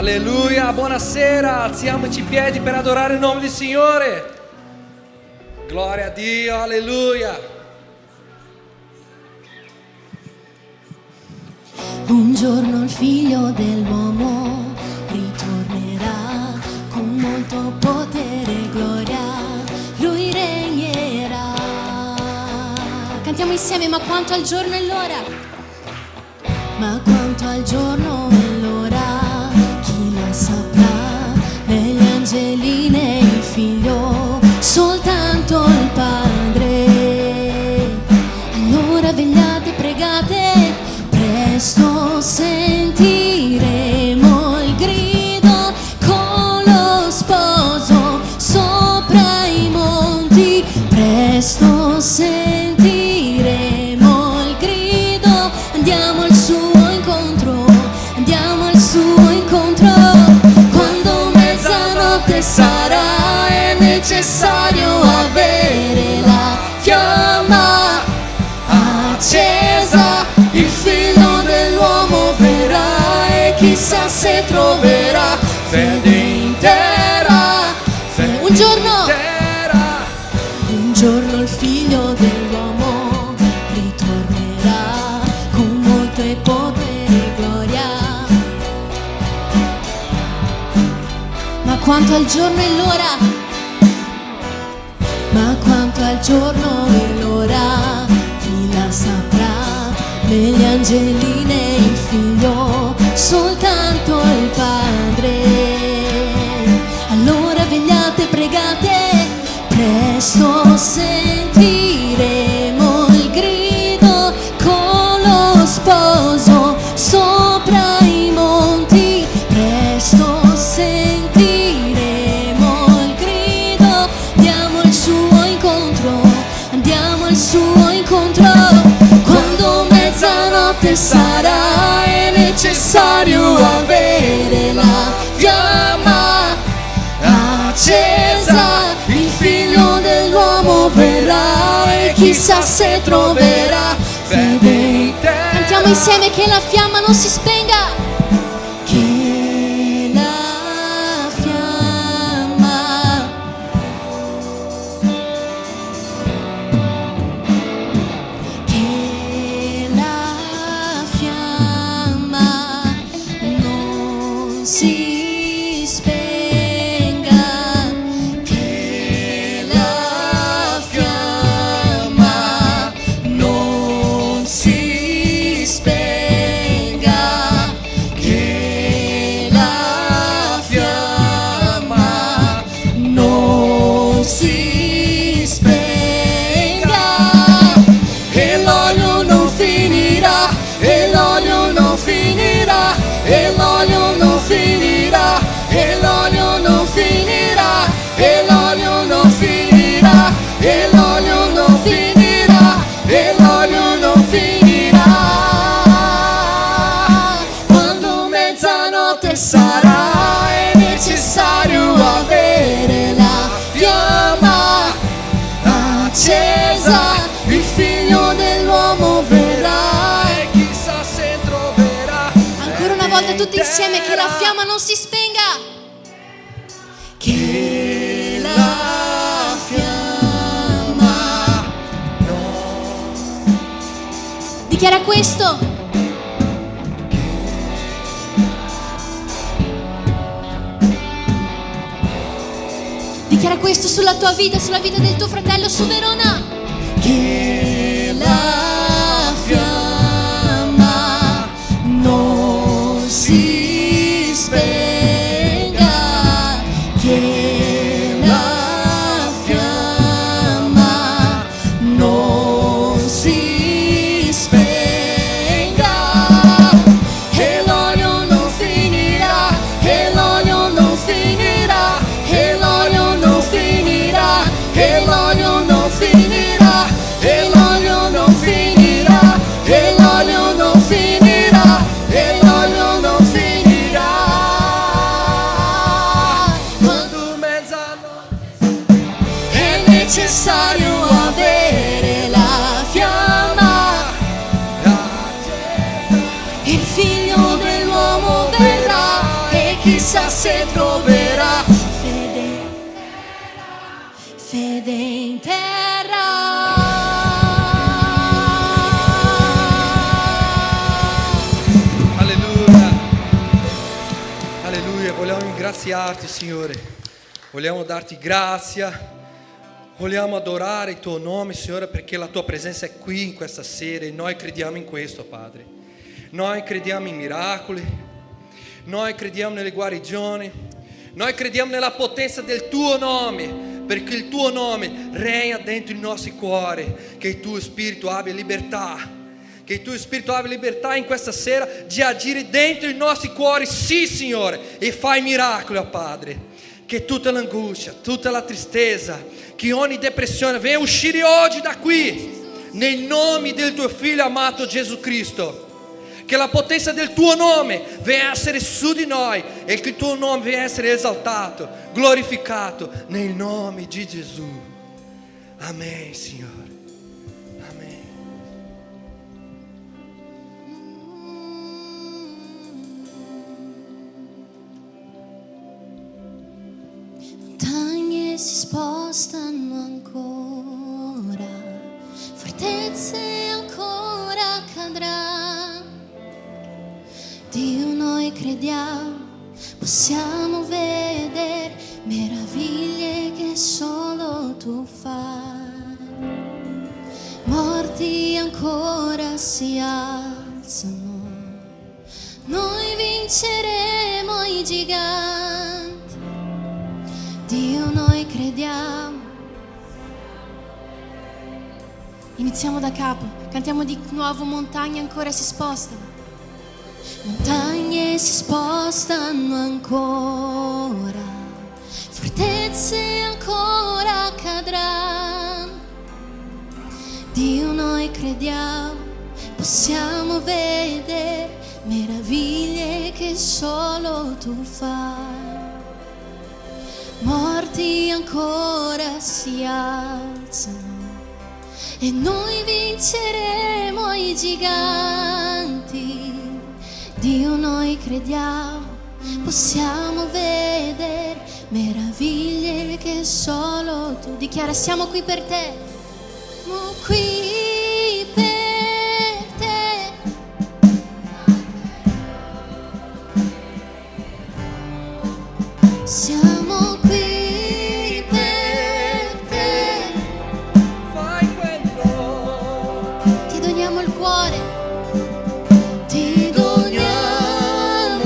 Alleluia, buonasera, alziamoci in piedi per adorare il nome del Signore. Gloria a Dio, alleluia. Un giorno il figlio dell'uomo ritornerà con molto potere e gloria, lui regnerà. Cantiamo insieme, ma quanto al giorno e l'ora? Ma quanto al giorno e l'ora, chi la saprà? Negli angeli né il figlio, soltanto il Padre. Allora vegliate, pregate, presto sentiremo il grido con lo sposo sopra i monti. Presto sentiremo il grido, andiamo al suo incontro, andiamo al suo incontro. Quando mezzanotte sarà, è necessario avere la fiamma accesa. Il figlio dell'uomo verrà e chissà se troverà fede intera, fede un giorno intera. Un giorno il figlio dell'uomo ritornerà con molto potere e gloria. Ma quanto al giorno e l'ora? Ma quanto al giorno e l'ora, chi la saprà? Negli angeli né il figlio, soltanto il Padre. Allora vegliate, pregate, presto sentiremo il grido con lo sposo sopra i monti. Presto sentiremo il grido, andiamo al suo incontro, andiamo al suo incontro. Quando mezzanotte sarà, è necessario avere la fiamma accesa. Il figlio dell'uomo verrà e chissà se troverà fede intera. Cantiamo insieme, che la fiamma non si spenga. Che la fiamma non si spenga, che la fiamma non si spenga, che la fiamma non si spenga. E l'olio non finirà, e l'olio non finirà, e l'olio non finirà, e l'olio non finirà, e l'olio non finirà, e l'olio non finirà, e l'olio non finirà. Quando mezzanotte sarà, è necessario avere la fiamma accesa. Il figlio dell'uomo verrà e chissà se troverà. Ancora una volta tutti insieme, che la fiamma non si spenga. Che la fiamma non. Dichiara questo. Dichiara questo sulla tua vita, sulla vita del tuo fratello, su Verona. Che la fiamma non si spenga, che la fiamma non si spenga. E l'olio non finirà, e l'olio non finirà, e l'olio non finirà, e l'olio non finirà, e ringraziarti, Signore. Vogliamo darti grazia. Vogliamo adorare il tuo nome, Signore, perché la tua presenza è qui in questa sera e noi crediamo in questo, Padre. Noi crediamo in miracoli, noi crediamo nelle guarigioni, noi crediamo nella potenza del tuo nome, perché il tuo nome regna dentro i nostri cuori. Che il tuo spirito abbia libertà, che il tuo spirito abbia libertà in questa sera di agire dentro i nostri cuori, sì, Signore, e fai miracoli, oh Padre. Che tutta l'angoscia, tutta la tristezza, che ogni depressione venga uscire oggi da qui, nel nome del tuo Figlio amato Gesù Cristo. Che la potenza del tuo nome venga a essere su di noi e che il tuo nome venga a essere esaltato, glorificato nel nome di Gesù. Amen, Signore. Amen. Montagne si spostano ancora, fortezze ancora cadranno. Dio, noi crediamo, possiamo vedere meraviglie che solo tu fai. Morti ancora si alzano, noi vinceremo i giganti. Dio, noi crediamo. Iniziamo da capo, cantiamo di nuovo. Montagne ancora si spostano, montagne si spostano ancora, fortezze ancora cadranno. Dio, noi crediamo, possiamo vedere meraviglie che solo tu fai. Morti ancora si alzano e noi vinceremo i giganti. Dio, noi crediamo, possiamo vedere meraviglie che solo tu. Dichiara, siamo qui per te, siamo qui per te. Siamo qui per te. Fai quello. Ti doniamo il cuore. Ti doniamo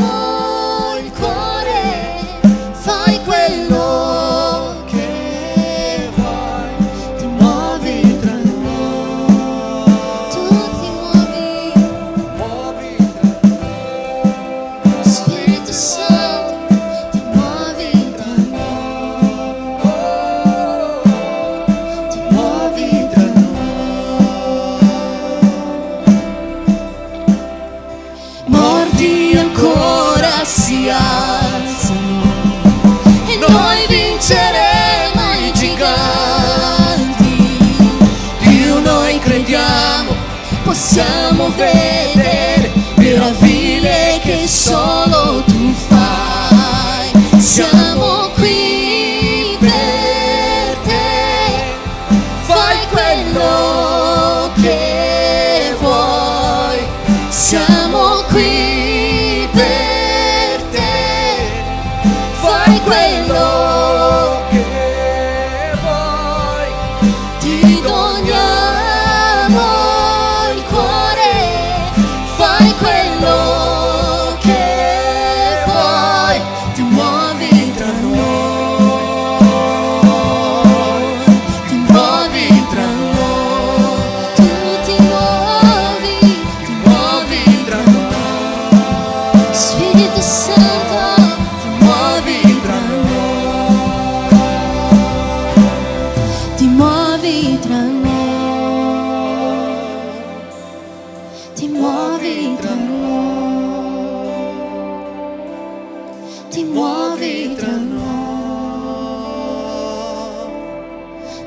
il cuore. Fai quello che vuoi. Ti muovi tra noi. Tu ti muovi. Muovi tra noi. Spirito Santo, ti muovi tra noi. Ti muovi tra noi. Morti ancora si alzano e noi vinceremo i giganti. Dio, noi crediamo, possiamo vedere meraviglie che solo tu fai. Siamo qui per te. Fai quello che vuoi. Siamo qui per te. Fai quello Che vuoi. ti doniamo il cuore. Fai quello che vuoi. Ti muovi tra noi. Ti muovi tra noi. Tu ti muovi Tra noi. Spirito Santo, ti muovi tra noi. Ti muovi tra noi. Ti muovi tra noi. Ti muovi tra noi.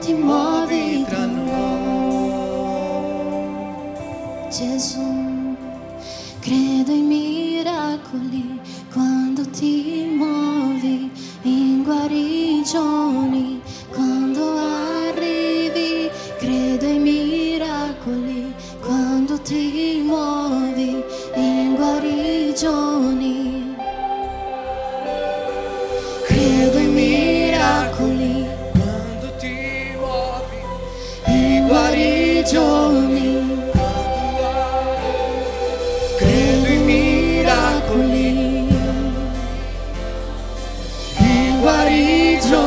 Ti muovi tra noi. Gesù, credo ai miracoli quando ti muovi, in guarigioni quando arrivi. Credo ai miracoli quando ti muovi, in guarigioni. guarigioni, credo in miracoli, in guarigioni,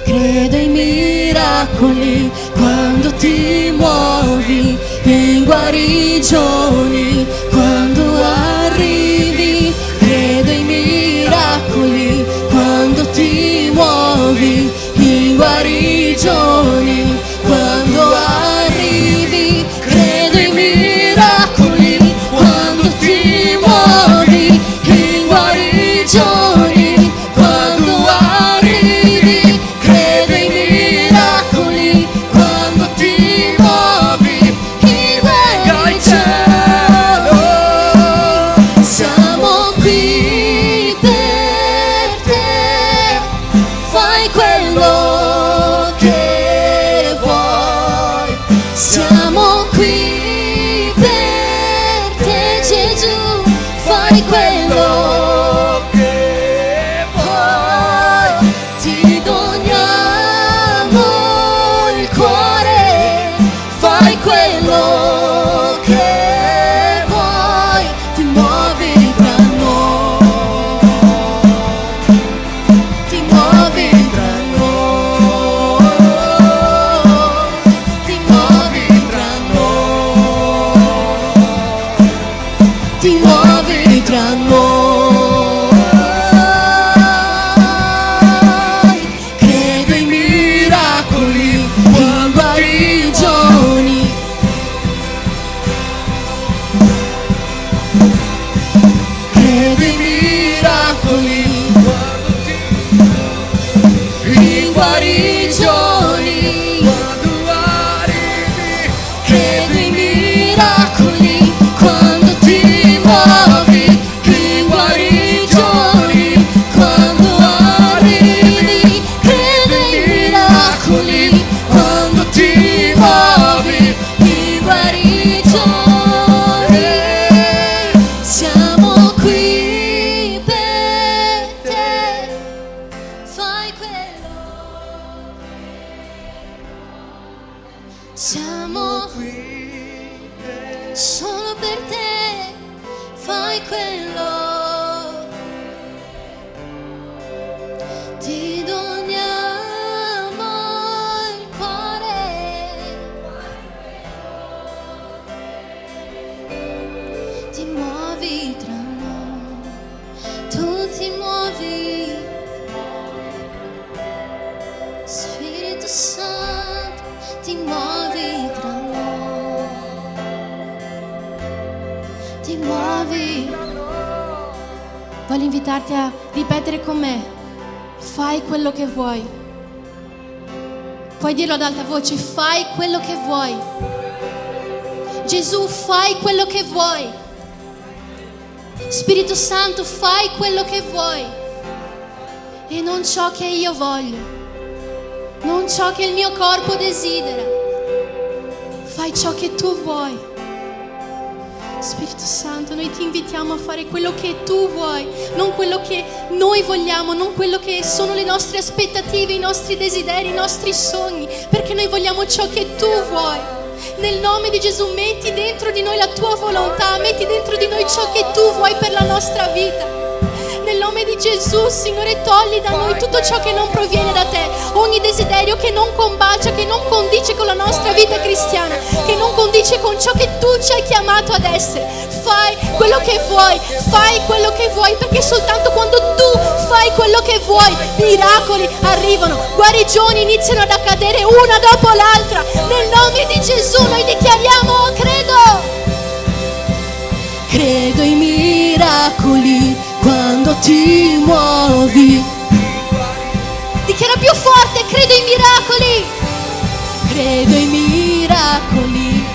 credo in miracoli, quando ti muovi, in guarigioni, quando arrivi, credo in miracoli, quando ti muovi, in guarigioni, quando arrivi, credo in miracoli, quando ti muovi, in guarigioni, quando arrivi, credo in miracoli, quando ti muovi, in guarigioni. Siamo qui per te, fai quello che vuoi. Siamo qui per te, Gesù, fai quello che vuoi. Ti doniamo il cuore, fai quello che vuoi. Ti muovi tra noi, ti muovi tra noi, ti muovi tra noi, ti muovi tra noi. Credo in miracoli, in guarigioni, credo in miracoli, in guarigioni, credo in miracoli, quando ti muovi, in guarigioni, quando arrivi, credo in miracoli, quando ti muovi, in guarigioni. Siamo qui per te, fai quello. Siamo qui solo per te, fai quello. Ti doniamo il cuore, ti muovi tra noi, tu ti muovi, Spirito Santo, ti muovi tra noi, ti muovi. Voglio invitarti a ripetere con me: fai quello che vuoi. Puoi dirlo ad alta voce: fai quello che vuoi. Gesù, fai quello che vuoi. Spirito Santo, fai quello che vuoi. E non ciò che io voglio, non ciò che il mio corpo desidera. Fai ciò che tu vuoi. Spirito Santo, noi ti invitiamo a fare quello che tu vuoi, non quello che noi vogliamo, non quello che sono le nostre aspettative, i nostri desideri, i nostri sogni, perché noi vogliamo ciò che tu vuoi. Nel nome di Gesù, metti dentro di noi la tua volontà, metti dentro di noi ciò che tu vuoi per la nostra vita. Nel nome di Gesù, Signore, togli da noi tutto ciò che non proviene da te, ogni desiderio che non combacia, che non condice con la nostra vita cristiana, che non condice con ciò che tu ci hai chiamato ad essere. Fai quello che vuoi, fai quello che vuoi, perché soltanto quando tu fai quello che vuoi, miracoli arrivano, guarigioni iniziano ad accadere una dopo l'altra. Nel nome di Gesù noi dichiariamo: credo ai miracoli quando ti muovi. Dichiara più forte: credo ai miracoli, credo ai miracoli.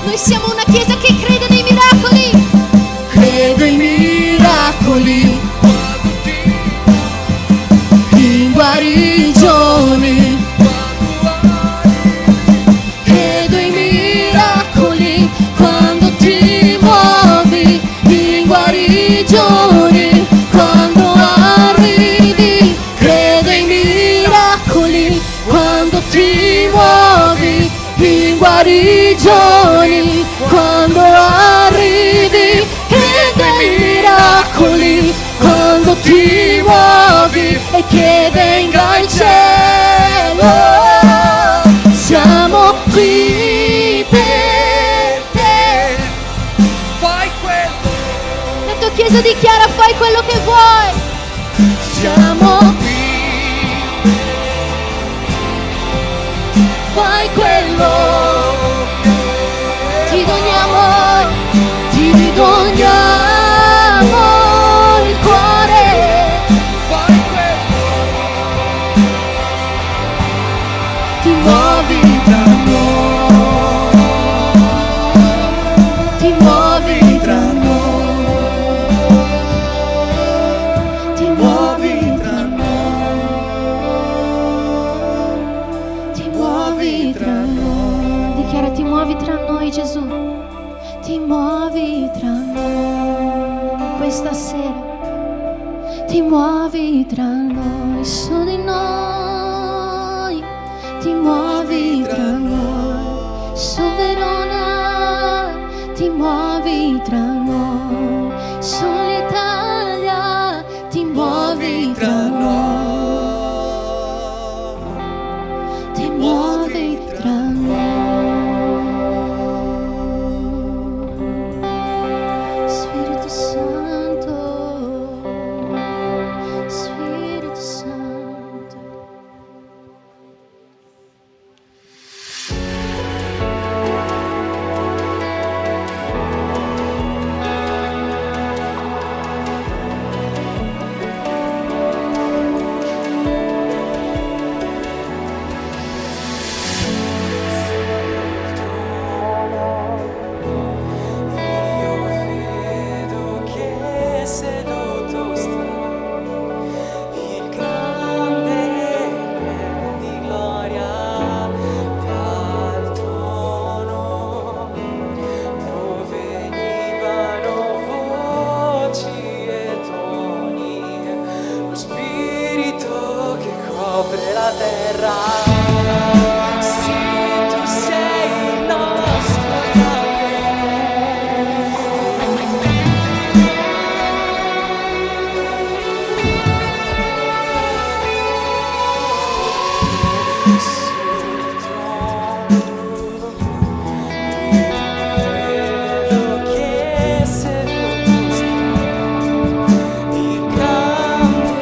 Noi siamo una chiesa che crede nei miracoli. Credo ai miracoli, in guarigioni. Credo ai miracoli quando ti muovi, in guarigioni, quando arrivi. quando ti muovi e che venga il cielo. Siamo qui per te. Fai quello. La tua chiesa dichiara: fai quello che vuoi. Siamo qui. Fai quello. Ti doniamo il cuore. Fai quello. Ti muovi tra noi. Ti muovi tra noi. Ti muovi tra noi. Ti muovi tra noi. Dichiara: ti muovi tra noi, Gesù. Ti muovi tra noi questa sera. Ti muovi tra noi, su di noi. Ti muovi tra noi, su Verona. Ti muovi tra noi, sull'Italia. Ti muovi tra noi. Ti muovi tra noi. Spirito Santo, Spirito Santo. Io vedo che seduto sta il grande Re di gloria dal trono. Provenivano voci e toni, lo spirito che copre la terra. Sì, tu sei il nostro grande sul trono. Vedo che seduto sta il grande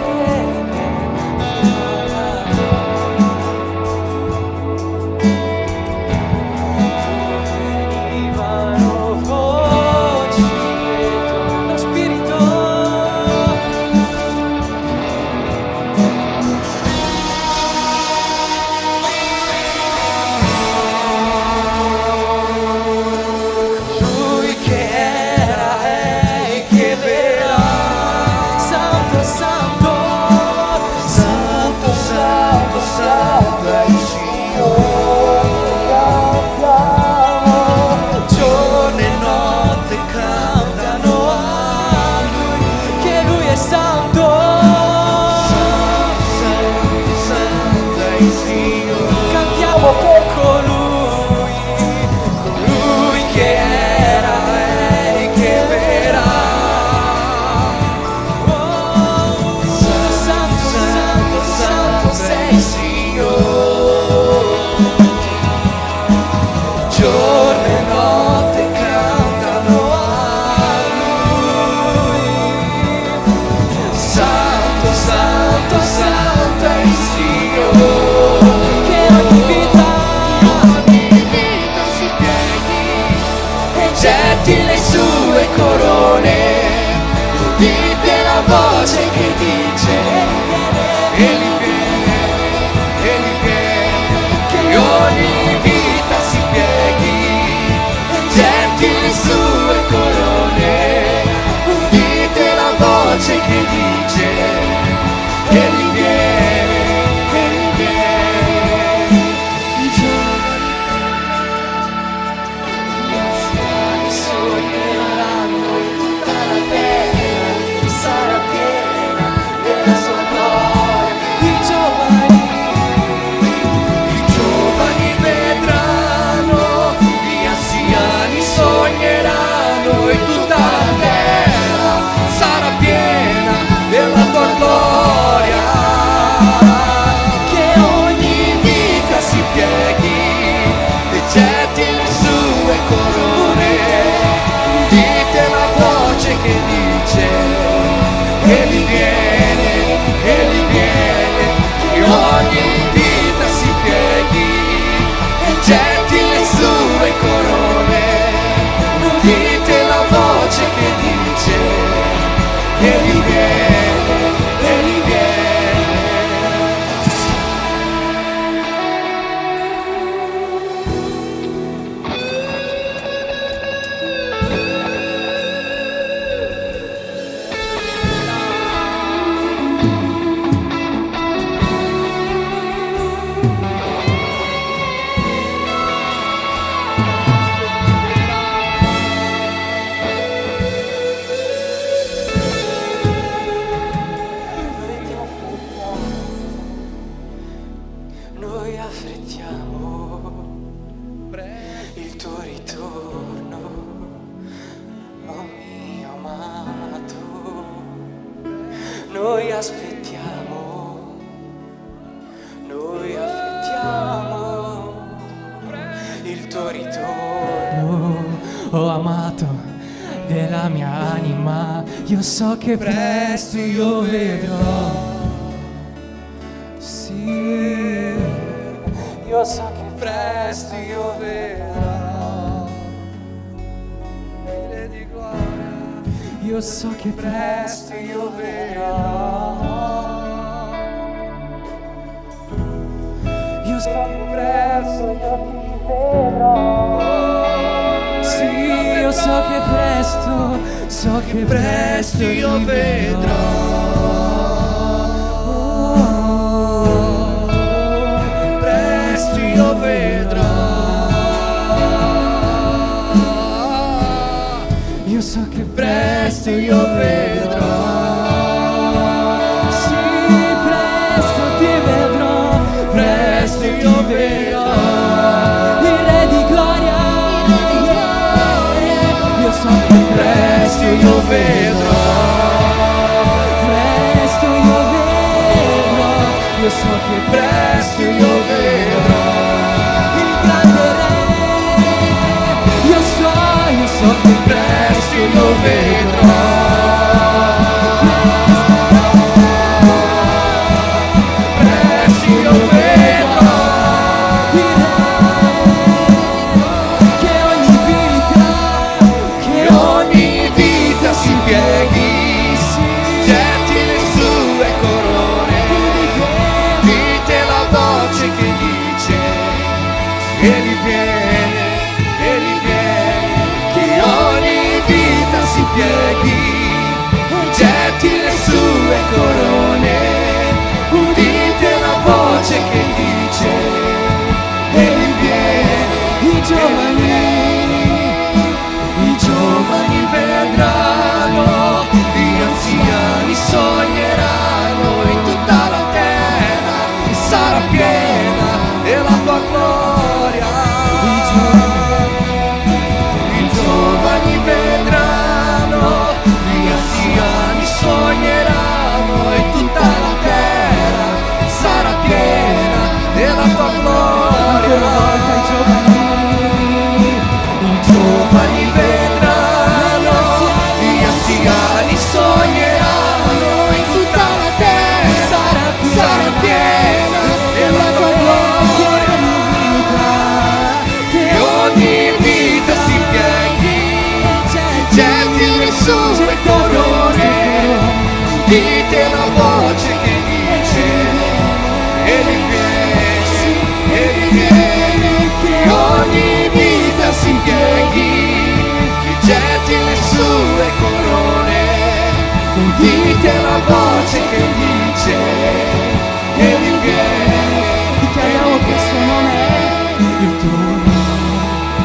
Venivano voci e toni, lo spirito. Lui che era e che verrà. Santo, santo, santo, santo, santo è il Signore. Cantiamo, giorno e notte cantano a Lui, che Lui è santo. Santo, santo è il Signore. Cantiamo per colui che era e che verrà. Oh, santo, santo, santo sei il Signore. Giorno e notte cantano a Lui. Santo, santo, santo è il Signore. Che ogni vita si pieghi e getti le sue corone. Udite la voce che dice: Egli viene, che ogni vita si pieghi e getti le sue corone. Udite la voce che dice: Egli viene, Egli viene. I giovani gli anziani sogneranno e tutta la terra sarà piena della sua gloria. ho amato della mia anima. Io so che presto io vedrò. Sì, io so che presto io vedrò. Ire di gloria. Io so che presto io vedrò. Io so che presto io ti vedrò. Sì, io so che presto io vedrò. Presto io vedrò. Io so che Presto io vedrò. sì, presto ti vedrò. Presto io vedrò. Il Re di gloria. Io so che Presto io vedrò. presto io vedrò. Io so che Presto io vedrò. il grande Re. Io so che Presto io vedrò. Presto io vedrò. che Ogni vita si pieghi, getti le sue corone, dite la voce che dice, egli viene, che ogni vita si pieghi, getti le sue corone, udite la voce che dice, egli viene, i giovani vedranno, gli anziani sogneranno, in tutta la terra sarà piena della tua gloria. I giovani vedranno, gli anziani sogneranno, in tutta la terra sarà piena della tua gloria. I giovani vedranno, gli anziani sogneranno, in tutta la terra sarà piena della tua gloria. Che ogni vita si pieghi, getti le sue corone, dite la voce che dice, egli viene, che ogni vita si pieghi, getti le sue corone, udite la voce che dice, egli viene, dichiariamo che il suo nome è il tuo nome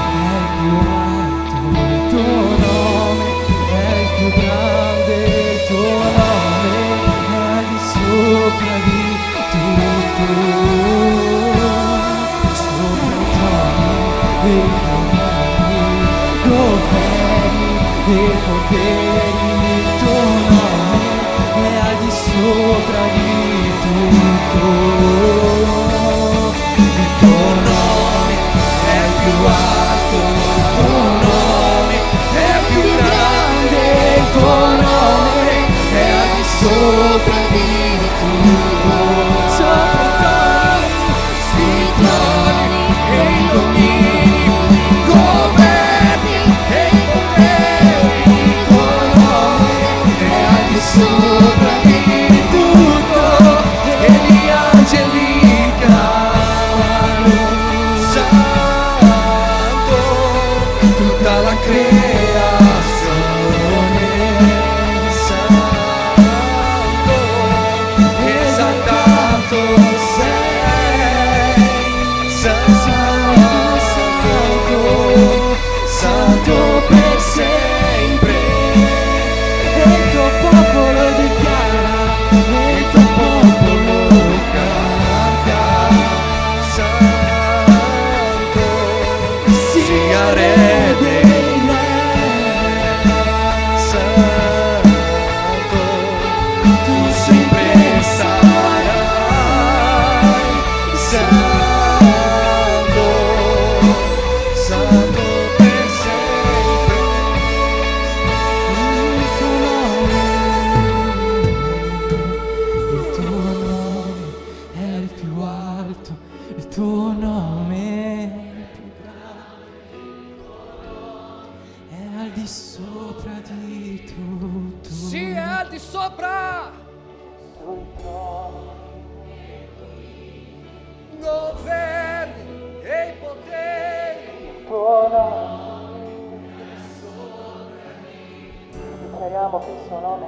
è il più alto, il tuo nome è il più grande, il tuo nome è al di sopra di tutto, sopra i troni e i domini, governi e poteri, il tuo nome è al di sopra di tutto. il tuo nome è più alto, il tuo nome è più grande, il tuo nome è al di sopra di tutto. Sui troni e i domini, governi e i poteri, il tuo nome è al di sopra di tutto, e gli angeli proclamiamo che il suo nome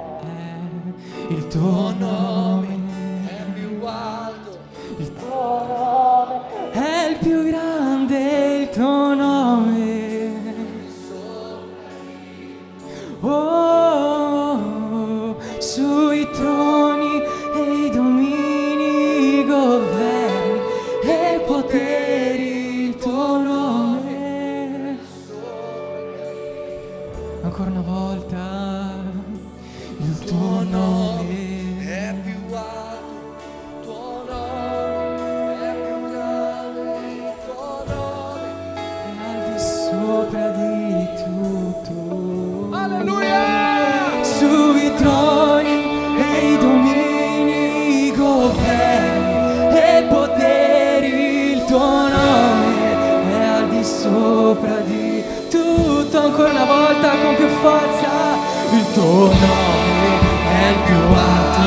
è il tuo nome è più alto, il tuo nome è il più grande, il tuo nome. Oh, sui troni e i domini, i governi e i poteri, il tuo nome. Ancora una volta, il tuo nome è più alto, il tuo nome è più grande, il tuo nome è al di sopra di tutto. alleluia, Sui troni e i domini, i governi e poteri, il tuo nome è al di sopra di tutto. Ancora una volta con più forza, il tuo nome è il più alto,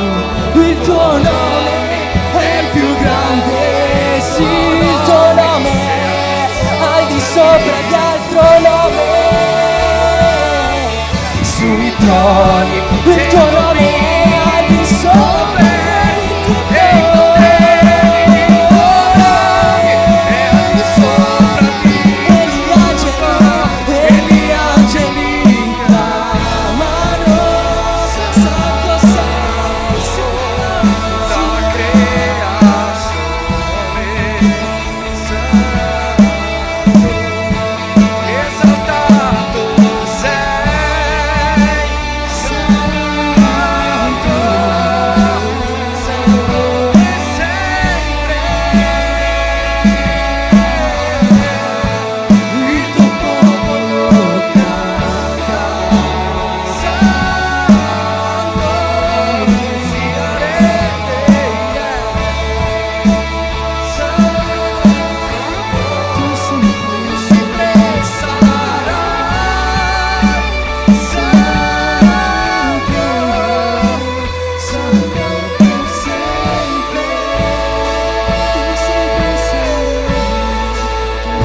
il tuo nome è il più grande, sì, il tuo nome è al di sopra di altro nome. Sui troni, il tuo nome è al di sopra di tutto. E gli angeli clamano, santo sei, tutta la creazione, esaltato sei, santo, e sempre il tuo popolo canta. santo, sia rete, Tu sempre sempre sarai santo, santo per sempre. Tu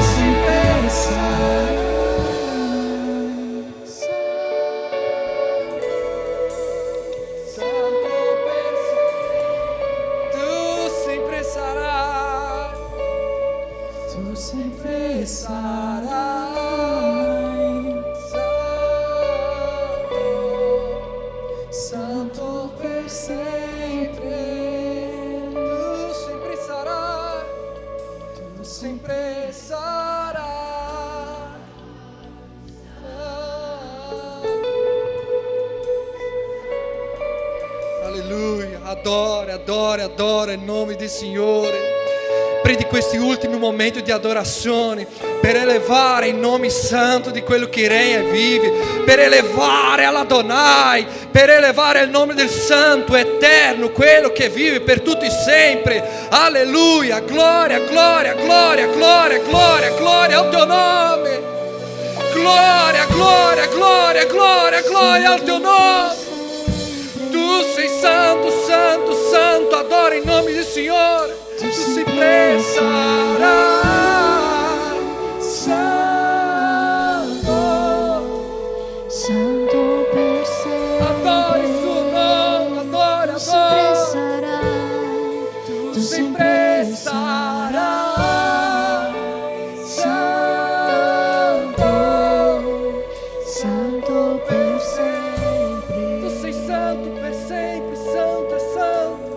sempre sarai. santo per tu sempre sarai, Tu sempre sarai santo per sempre. tu sempre sarai, Tu sempre sarai. Alleluia, adora, adora, adora il nome del Signore. Prendi questi ultimi momenti di adorazione per elevare il nome santo di quello che regna e vive, per elevare all'Adonai, per elevare il nome del Santo eterno, quello che vive per tutti sempre. Alleluia, gloria, gloria, gloria, gloria, gloria, gloria al tuo nome. Gloria, gloria, gloria, gloria, gloria al tuo nome. Tu sei santo, santo, santo, adora il nome del Signore. Tu sempre sarai santo, Santo per sempre, adora il suo nome, adora, tu sempre adora. sarai, Tu sempre sarai santo, santo per sempre. tu sei santo per sempre, santo e santo.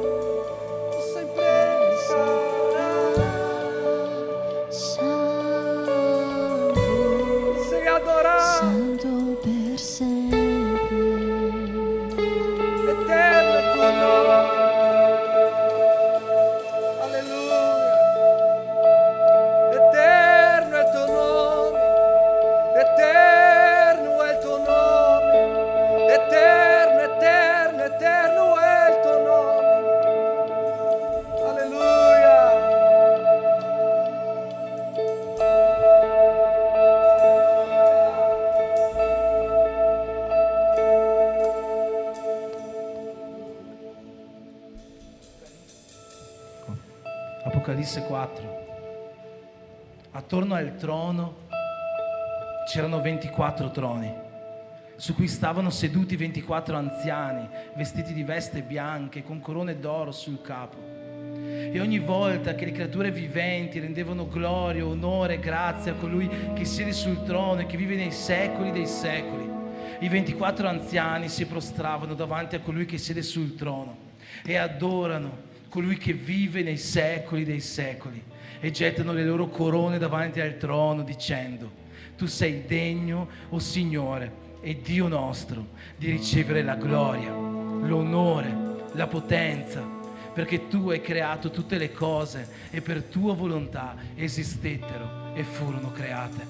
Tu sempre sarai, Santo, sei adorato. santo per sempre. Eterno è il tuo nome. Alleluia. Eterno è il tuo nome. Eterno è il tuo nome. Eterno, eterno, eterno è il tuo nome. Alleluia. Apocalisse 4. Attorno al trono c'erano 24 troni su cui stavano seduti 24 anziani, vestiti di veste bianche, con corone d'oro sul capo. E ogni volta che le creature viventi rendevano gloria, onore e grazia a colui che siede sul trono e che vive nei secoli dei secoli, i 24 anziani si prostravano davanti a colui che siede sul trono e adorano colui che vive nei secoli dei secoli e gettano le loro corone davanti al trono dicendo: tu sei degno, o Signore e Dio nostro, di ricevere la gloria, l'onore, la potenza, perché tu hai creato tutte le cose e per tua volontà esistettero e furono create.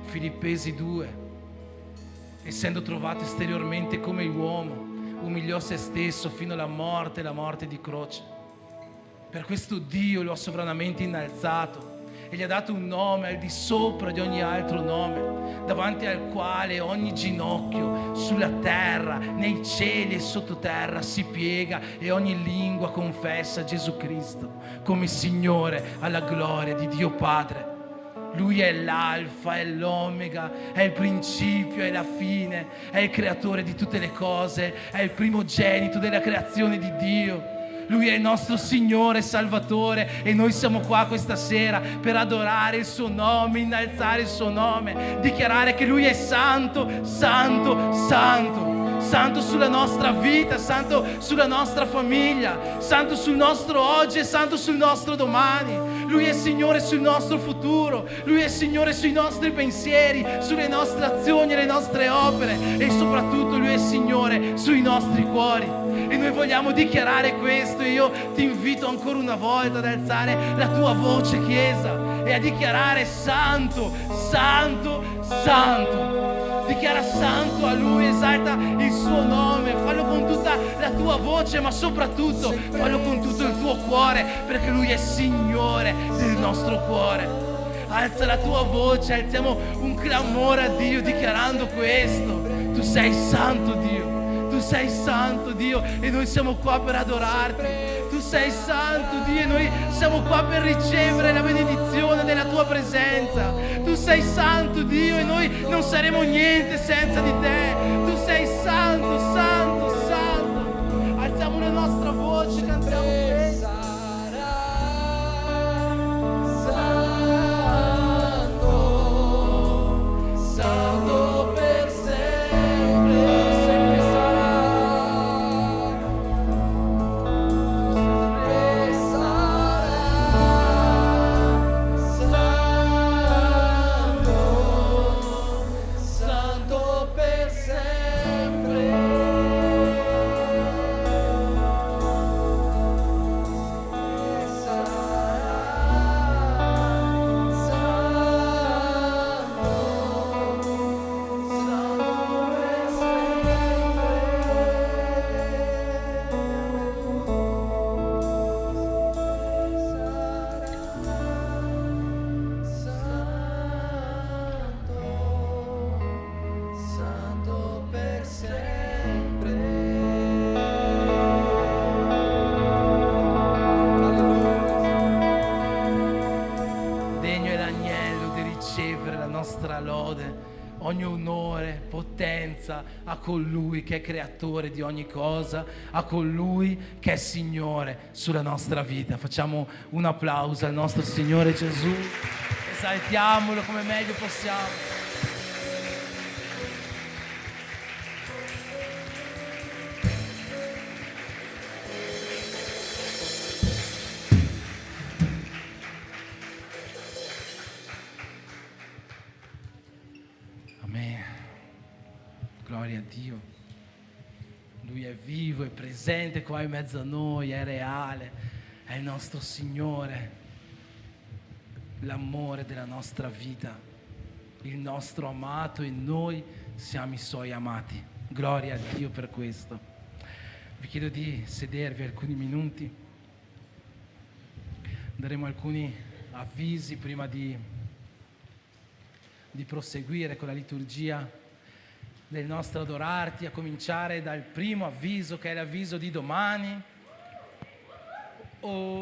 Filippesi 2: essendo trovato esteriormente come uomo, umiliò se stesso fino alla morte, la morte di croce. Per questo Dio lo ha sovranamente innalzato e gli ha dato un nome al di sopra di ogni altro nome, davanti al quale ogni ginocchio sulla terra, nei cieli e sottoterra si piega e ogni lingua confessa Gesù Cristo come Signore, alla gloria di Dio Padre. Lui è l'alfa, è l'omega, è il principio, è la fine, è il creatore di tutte le cose, è il primogenito della creazione di Dio. Lui è il nostro Signore e Salvatore e noi siamo qua questa sera per adorare il suo nome, innalzare il suo nome, dichiarare che Lui è santo, santo, santo. Santo sulla nostra vita, santo sulla nostra famiglia, santo sul nostro oggi e santo sul nostro domani. Lui è Signore sul nostro futuro, Lui è Signore sui nostri pensieri, sulle nostre azioni e le nostre opere e soprattutto Lui è Signore sui nostri cuori. E noi vogliamo dichiarare questo e io ti invito ancora una volta ad alzare la tua voce, Chiesa, e a dichiarare santo, santo, santo. Dichiara santo a Lui, esalta il suo nome, fallo con tutta la tua voce, ma soprattutto fallo con tutto il tuo cuore, perché Lui è Signore del nostro cuore. Alza la tua voce, alziamo un clamore a Dio dichiarando questo: tu sei santo Dio, tu sei santo Dio e noi siamo qua per adorarti. Tu sei santo Dio e noi siamo qua per ricevere la benedizione della tua presenza. Tu sei santo Dio e noi non saremo niente senza di te. Tu sei santo, santo, santo. Alziamo la nostra voce, cantiamo questo. Santo per sempre, sempre sarà. Santo per sempre. Ogni onore, potenza a colui che è creatore di ogni cosa, a colui che è Signore sulla nostra vita. Facciamo un applauso al nostro Signore Gesù, esaltiamolo come meglio possiamo. Gloria a Dio. Lui è vivo, è presente qua in mezzo a noi, è reale, è il nostro Signore, l'amore della nostra vita, il nostro amato e noi siamo i Suoi amati. Gloria a Dio per questo. Vi chiedo di sedervi alcuni minuti. Daremo alcuni avvisi prima di proseguire con la liturgia del nostro adorarti, a cominciare dal primo avviso che è l'avviso di domani. Olè!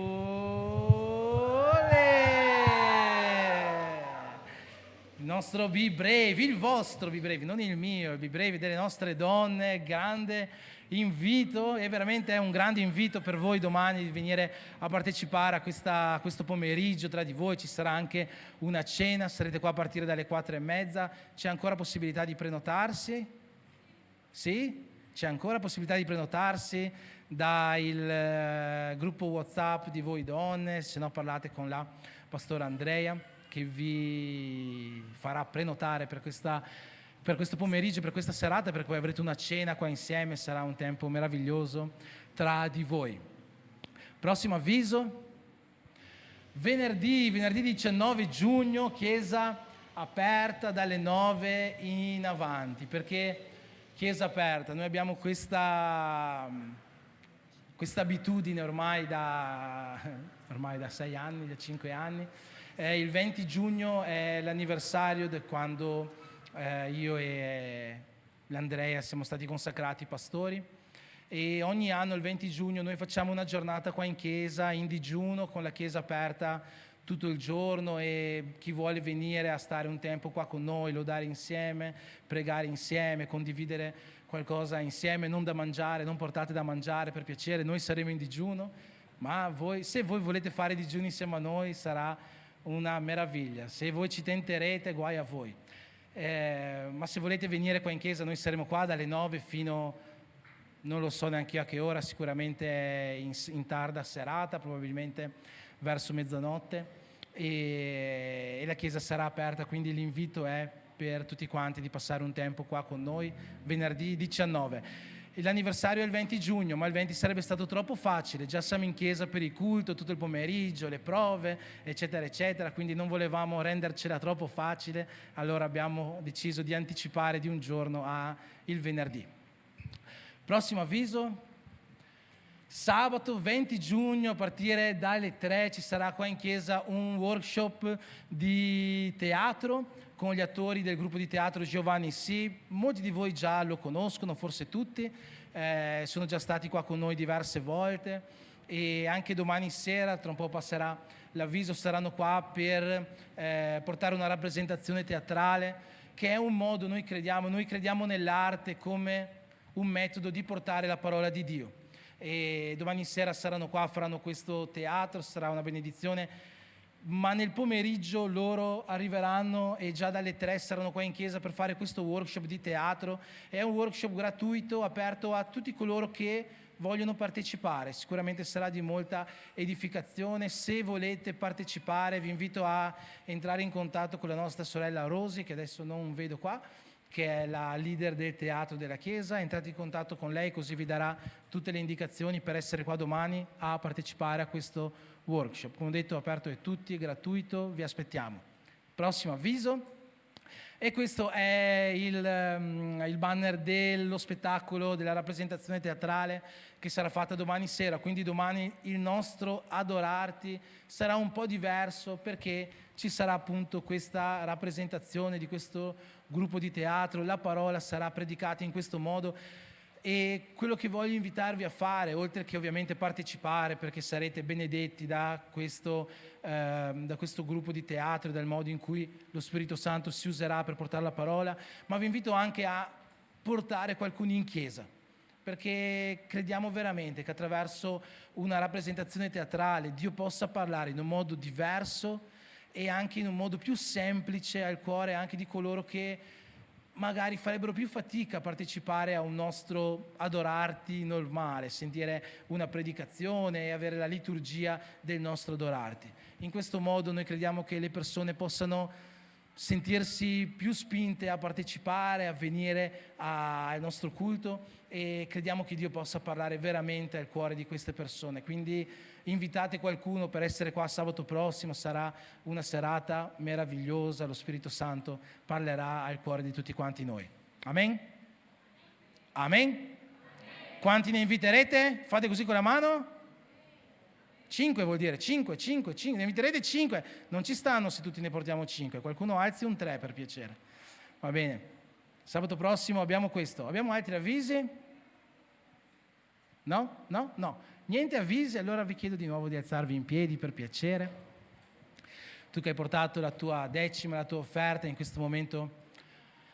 nostro Be Brave, il vostro Be Brave, non il mio, il Be Brave delle nostre donne, grande invito, e veramente è un grande invito per voi domani di venire a partecipare a questo pomeriggio tra di voi. Ci sarà anche una cena, sarete qua a partire dalle 4:30, c'è ancora possibilità di prenotarsi? Sì? C'è ancora possibilità di prenotarsi dal gruppo WhatsApp di voi donne, se no parlate con la pastora Andrea che vi farà prenotare per questo pomeriggio, per questa serata, perché poi avrete una cena qua insieme, sarà un tempo meraviglioso tra di voi. Prossimo avviso, venerdì 19 giugno, chiesa aperta dalle 9 in avanti. Perché chiesa aperta? Noi abbiamo questa abitudine ormai da 6 anni, da 5 anni. Il 20 giugno è l'anniversario di quando io e l'Andrea siamo stati consacrati pastori, e ogni anno il 20 giugno noi facciamo una giornata qua in chiesa in digiuno, con la chiesa aperta tutto il giorno, e chi vuole venire a stare un tempo qua con noi, lodare insieme, pregare insieme, condividere qualcosa insieme, non da mangiare, non portate da mangiare, per piacere, noi saremo in digiuno, ma se voi volete fare digiuno insieme a noi sarà una meraviglia. Se voi ci tenterete, guai a voi. Ma se volete venire qua in chiesa, noi saremo qua dalle 9 fino, non lo so neanche io a che ora, sicuramente in tarda serata, probabilmente verso mezzanotte, e la chiesa sarà aperta, quindi l'invito è per tutti quanti di passare un tempo qua con noi venerdì 19. L'anniversario è il 20 giugno, ma il 20 sarebbe stato troppo facile, già siamo in chiesa per il culto tutto il pomeriggio, le prove, eccetera, eccetera, quindi non volevamo rendercela troppo facile, allora abbiamo deciso di anticipare di un giorno il venerdì. Prossimo avviso, sabato 20 giugno a partire dalle 3 ci sarà qua in chiesa un workshop di teatro con gli attori del gruppo di teatro Giovanni Sì. Molti di voi già lo conoscono, forse tutti, sono già stati qua con noi diverse volte, e anche domani sera, tra un po' passerà l'avviso, saranno qua per portare una rappresentazione teatrale, che è un modo, noi crediamo nell'arte come un metodo di portare la parola di Dio. E domani sera saranno qua, faranno questo teatro, sarà una benedizione, ma nel pomeriggio loro arriveranno e già dalle 3 saranno qua in chiesa per fare questo workshop di teatro. È un workshop gratuito, aperto a tutti coloro che vogliono partecipare, sicuramente sarà di molta edificazione. Se volete partecipare vi invito a entrare in contatto con la nostra sorella Rosy, che adesso non vedo qua, che è la leader del teatro della chiesa. Entrate in contatto con lei, così vi darà tutte le indicazioni per essere qua domani a partecipare a questo workshop. Come ho detto, aperto a tutti, è gratuito, vi aspettiamo. Prossimo avviso, e questo è il banner dello spettacolo, della rappresentazione teatrale che sarà fatta domani sera. Quindi domani il nostro adorarti sarà un po' diverso, perché ci sarà appunto questa rappresentazione di questo gruppo di teatro, la parola sarà predicata in questo modo. E quello che voglio invitarvi a fare, oltre che ovviamente partecipare, perché sarete benedetti da questo gruppo di teatro e dal modo in cui lo Spirito Santo si userà per portare la parola, ma vi invito anche a portare qualcuno in chiesa, perché crediamo veramente che attraverso una rappresentazione teatrale Dio possa parlare in un modo diverso e anche in un modo più semplice al cuore anche di coloro che magari farebbero più fatica a partecipare a un nostro adorarti normale, sentire una predicazione e avere la liturgia del nostro adorarti. In questo modo noi crediamo che le persone possano sentirsi più spinte a partecipare, a venire al nostro culto, e crediamo che Dio possa parlare veramente al cuore di queste persone. Quindi invitate qualcuno per essere qua sabato prossimo, sarà una serata meravigliosa, lo Spirito Santo parlerà al cuore di tutti quanti noi. Amen? Amen? Quanti ne inviterete? Fate così con la mano? 5 vuol dire 5, ne inviterete 5, non ci stanno se tutti ne portiamo 5, qualcuno alzi un 3 per piacere. Va bene, sabato prossimo abbiamo questo. Abbiamo altri avvisi? No? Niente avvisi, allora vi chiedo di nuovo di alzarvi in piedi per piacere. tu che hai portato la tua decima, la tua offerta. In questo momento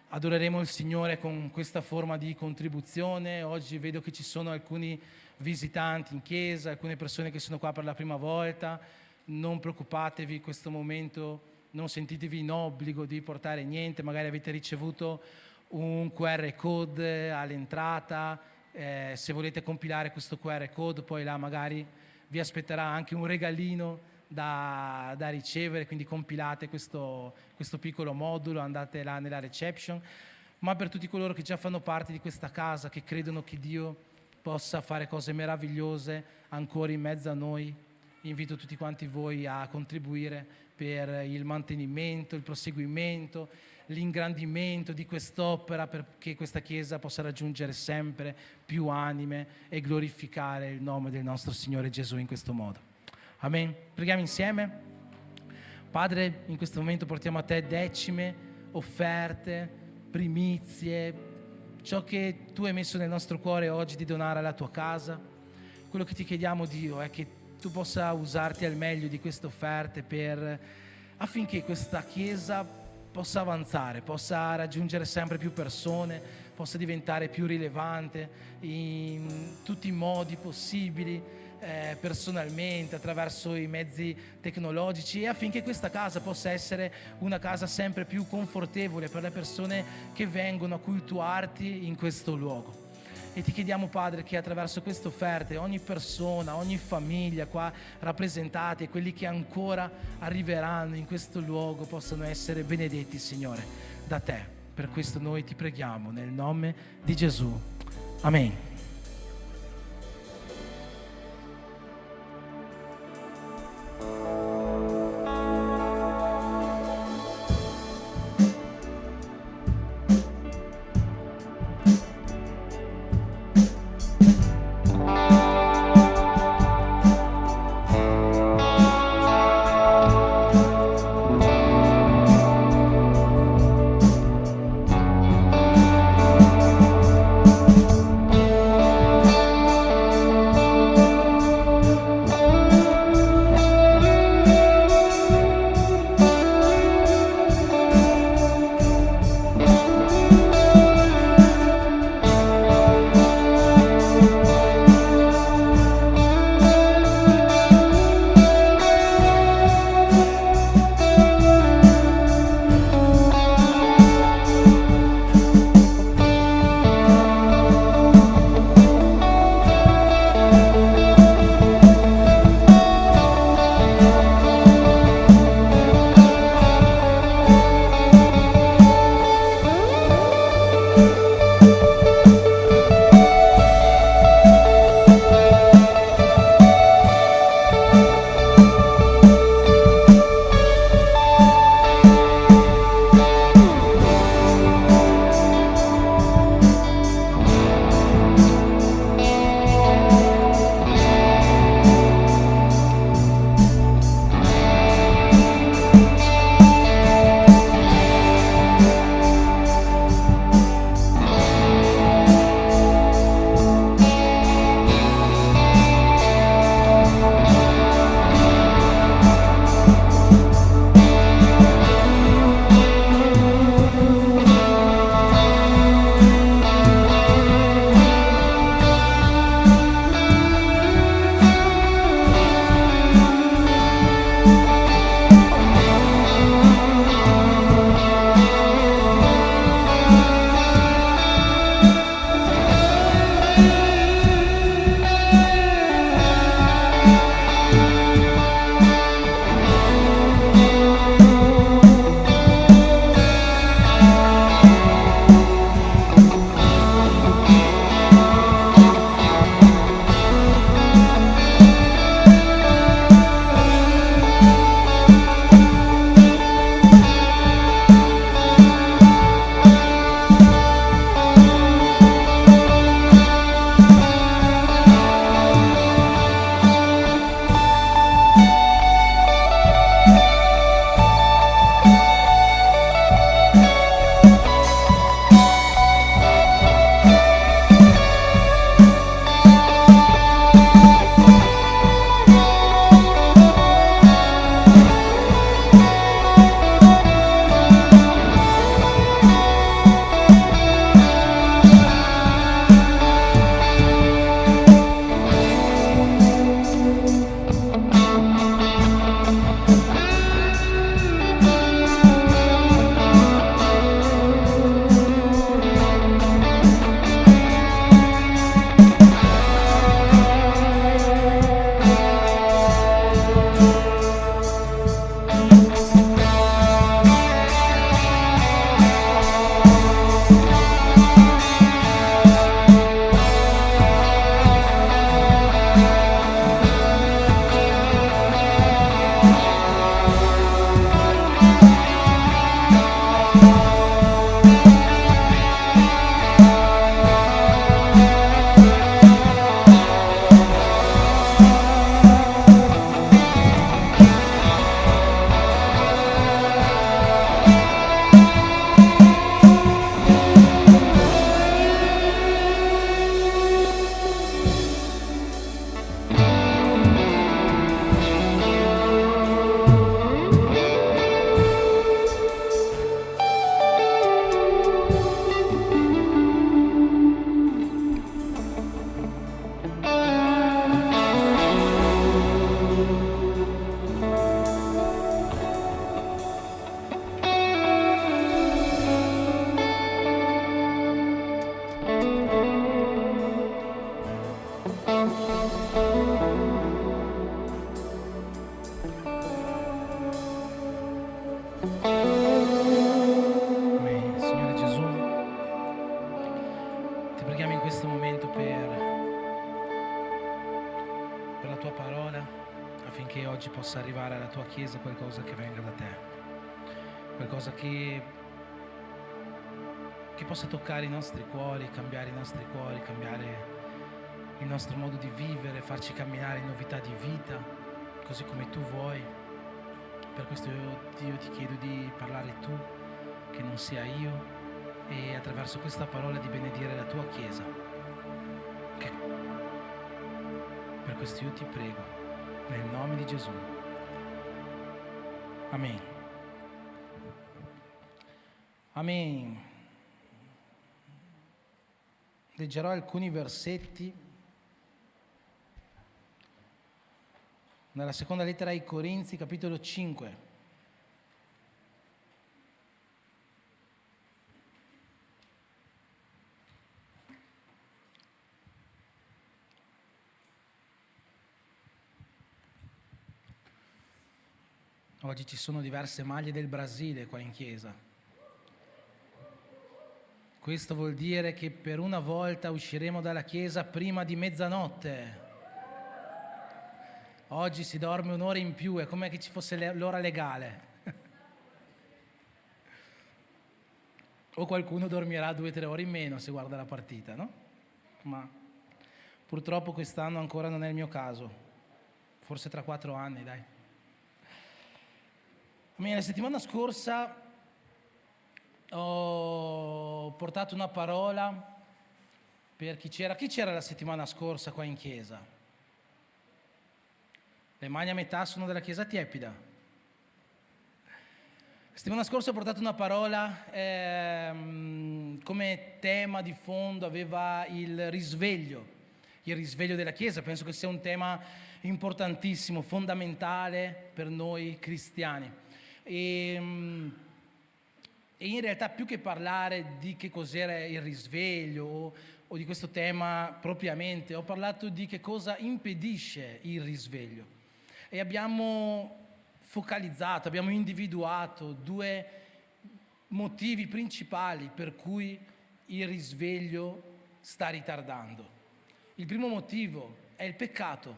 adoreremo il Signore con questa forma di contribuzione. Oggi vedo che ci sono alcuni visitanti in chiesa, alcune persone che sono qua per la prima volta. Non preoccupatevi, in questo momento non sentitevi in obbligo di portare niente, magari avete ricevuto un QR code all'entrata, se volete compilare questo QR code poi là magari vi aspetterà anche un regalino da ricevere, quindi compilate questo piccolo modulo, andate là nella reception. Ma per tutti coloro che già fanno parte di questa casa, che credono che Dio possa fare cose meravigliose ancora in mezzo a noi, invito tutti quanti voi a contribuire per il mantenimento, il proseguimento, l'ingrandimento di quest'opera, perché questa Chiesa possa raggiungere sempre più anime e glorificare il nome del nostro Signore Gesù in questo modo. Amen. Preghiamo insieme. Padre, in questo momento portiamo a Te decime, offerte, primizie, ciò che Tu hai messo nel nostro cuore oggi di donare alla Tua casa. Quello che Ti chiediamo, Dio, è che Tu possa usarti al meglio di queste offerte affinché questa Chiesa possa avanzare, possa raggiungere sempre più persone, possa diventare più rilevante in tutti i modi possibili, personalmente, attraverso i mezzi tecnologici, e affinché questa casa possa essere una casa sempre più confortevole per le persone che vengono a cultuarti in questo luogo. E Ti chiediamo, Padre, che attraverso queste offerte ogni persona, ogni famiglia qua rappresentata e quelli che ancora arriveranno in questo luogo possano essere benedetti, Signore, da Te. Per questo noi Ti preghiamo nel nome di Gesù. Amen. Amen. Signore Gesù, ti preghiamo in questo momento per la tua parola, affinché oggi possa arrivare alla tua Chiesa qualcosa che venga da te, qualcosa che possa toccare i nostri cuori, cambiare il nostro modo di vivere, farci camminare in novità di vita, così come tu vuoi. Per questo Dio ti chiedo di parlare tu, che non sia io, e attraverso questa parola di benedire la tua Chiesa. Per questo io ti prego, nel nome di Gesù. Amen. Amen. Leggerò alcuni versetti nella seconda lettera ai Corinzi, capitolo 5. Oggi ci sono diverse maglie del Brasile qua in chiesa. Questo vuol dire che per una volta usciremo dalla chiesa prima di mezzanotte. Oggi si dorme un'ora in più, è come che ci fosse l'ora legale. O qualcuno dormirà 2 o 3 ore in meno se guarda la partita, no? Ma purtroppo quest'anno ancora non è il mio caso. Forse tra 4 anni, dai. La settimana scorsa ho portato una parola per chi c'era. Chi c'era la settimana scorsa qua in chiesa? Le mani a metà sono della chiesa tiepida. La settimana scorsa ho portato una parola, come tema di fondo aveva il risveglio della chiesa. Penso che sia un tema importantissimo, fondamentale per noi cristiani. E in realtà, più che parlare di che cos'era il risveglio o di questo tema propriamente, ho parlato di che cosa impedisce il risveglio. E abbiamo focalizzato, abbiamo individuato 2 motivi principali per cui il risveglio sta ritardando. Il primo motivo è il peccato.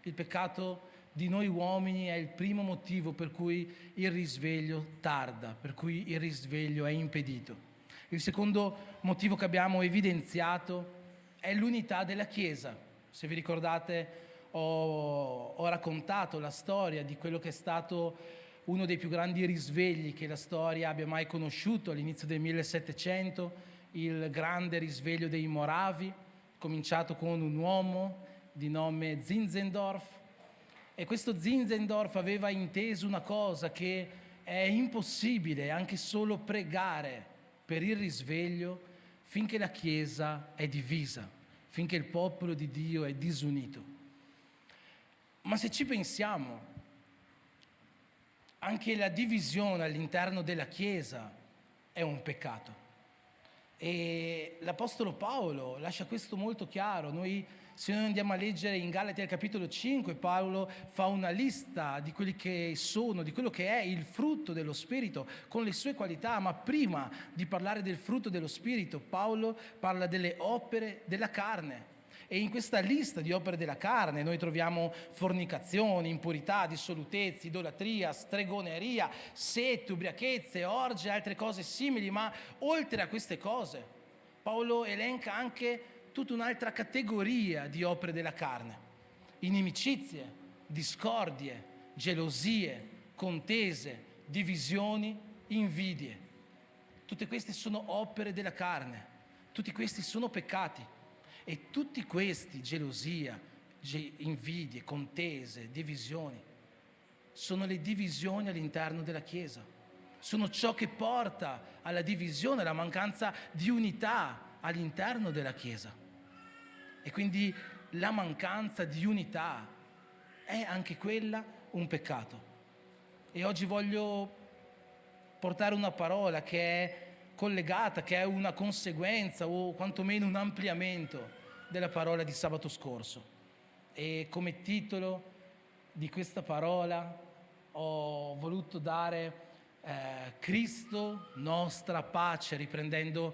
Il peccato di noi uomini è il primo motivo per cui il risveglio tarda, per cui il risveglio è impedito. Il secondo motivo che abbiamo evidenziato è l'unità della Chiesa. Se vi ricordate, ho raccontato la storia di quello che è stato uno dei più grandi risvegli che la storia abbia mai conosciuto all'inizio del 1700, il grande risveglio dei Moravi, cominciato con un uomo di nome Zinzendorf. E questo Zinzendorf aveva inteso una cosa, che è impossibile anche solo pregare per il risveglio finché la Chiesa è divisa, finché il popolo di Dio è disunito. Ma se ci pensiamo, anche la divisione all'interno della Chiesa è un peccato. E l'Apostolo Paolo lascia questo molto chiaro. Se noi andiamo a leggere in Galati al capitolo 5, Paolo fa una lista di quelli che sono, di quello che è il frutto dello Spirito con le sue qualità, ma prima di parlare del frutto dello Spirito, Paolo parla delle opere della carne. E in questa lista di opere della carne noi troviamo fornicazione, impurità, dissolutezze, idolatria, stregoneria, sette, ubriachezze, orge e altre cose simili. Ma oltre a queste cose, Paolo elenca anche tutta un'altra categoria di opere della carne: inimicizie, discordie, gelosie, contese, divisioni, invidie. Tutte queste sono opere della carne, tutti questi sono peccati. E tutti questi, gelosia, invidie, contese, divisioni, sono le divisioni all'interno della Chiesa. Sono ciò che porta alla divisione, alla mancanza di unità all'interno della Chiesa. E quindi la mancanza di unità è anche quella un peccato. E oggi voglio portare una parola che è collegata, che è una conseguenza o quantomeno un ampliamento della parola di sabato scorso. E come titolo di questa parola ho voluto dare Cristo, nostra pace, riprendendo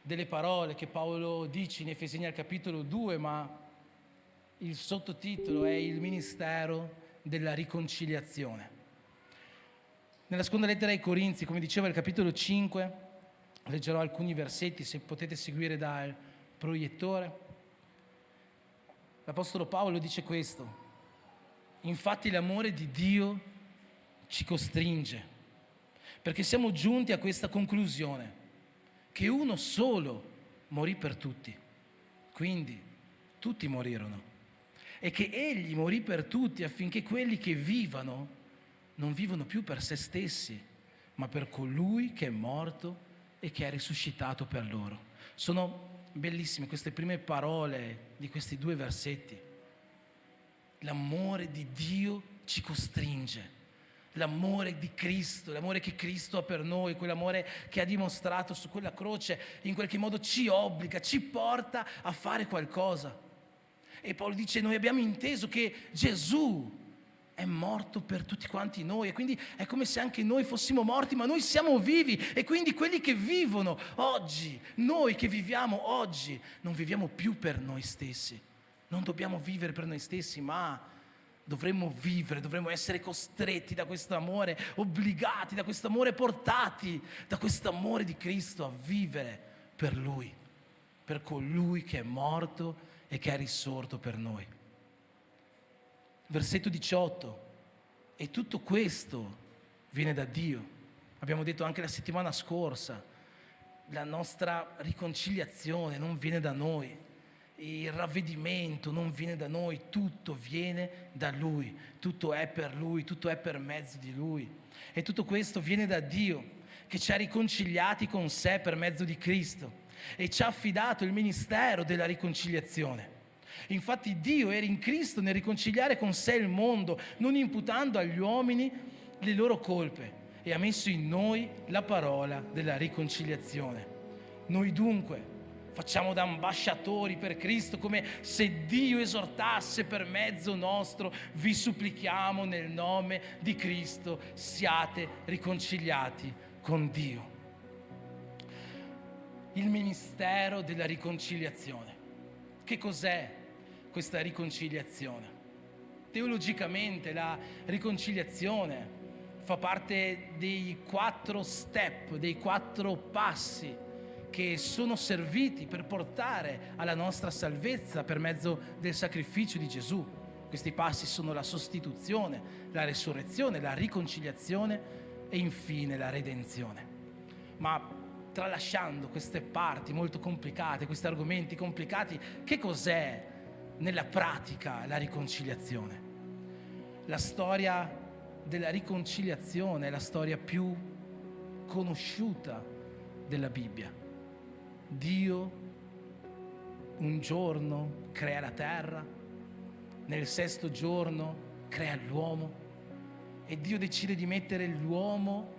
delle parole che Paolo dice in Efesini al capitolo 2, ma il sottotitolo è il ministero della riconciliazione. Nella seconda lettera ai Corinzi, come diceva il capitolo 5, leggerò alcuni versetti, se potete seguire dal proiettore. L'Apostolo Paolo dice questo: infatti l'amore di Dio ci costringe, perché siamo giunti a questa conclusione, che uno solo morì per tutti, quindi tutti morirono, e che egli morì per tutti affinché quelli che vivano non vivono più per se stessi, ma per colui che è morto e che è risuscitato per loro. Sono bellissime queste prime parole di questi 2 versetti. L'amore di Dio ci costringe, l'amore di Cristo, l'amore che Cristo ha per noi, quell'amore che ha dimostrato su quella croce, in qualche modo ci obbliga, ci porta a fare qualcosa. E Paolo dice: noi abbiamo inteso che Gesù è morto per tutti quanti noi, e quindi è come se anche noi fossimo morti, ma noi siamo vivi, e quindi quelli che vivono oggi, noi che viviamo oggi, non viviamo più per noi stessi, non dobbiamo vivere per noi stessi, ma dovremmo vivere, dovremmo essere costretti da questo amore, obbligati da questo amore, portati da questo amore di Cristo a vivere per Lui, per colui che è morto e che è risorto per noi. Versetto 18: e tutto questo viene da Dio. Abbiamo detto anche la settimana scorsa, la nostra riconciliazione non viene da noi, il ravvedimento non viene da noi, tutto viene da Lui, tutto è per Lui, tutto è per mezzo di Lui, e tutto questo viene da Dio, che ci ha riconciliati con sé per mezzo di Cristo e ci ha affidato il ministero della riconciliazione. Infatti Dio era in Cristo nel riconciliare con sé il mondo, non imputando agli uomini le loro colpe, e ha messo in noi la parola della riconciliazione. Noi dunque facciamo da ambasciatori per Cristo, come se Dio esortasse per mezzo nostro: vi supplichiamo nel nome di Cristo, siate riconciliati con Dio. Il ministero della riconciliazione. Che cos'è questa riconciliazione? Teologicamente la riconciliazione fa parte dei 4 step, dei 4 passi che sono serviti per portare alla nostra salvezza per mezzo del sacrificio di Gesù. Questi passi sono la sostituzione, la resurrezione, la riconciliazione e infine la redenzione. Ma tralasciando queste parti molto complicate, questi argomenti complicati, che cos'è nella pratica la riconciliazione? La storia della riconciliazione è la storia più conosciuta della Bibbia. Dio un giorno crea la terra, nel 6° giorno crea l'uomo, e Dio decide di mettere l'uomo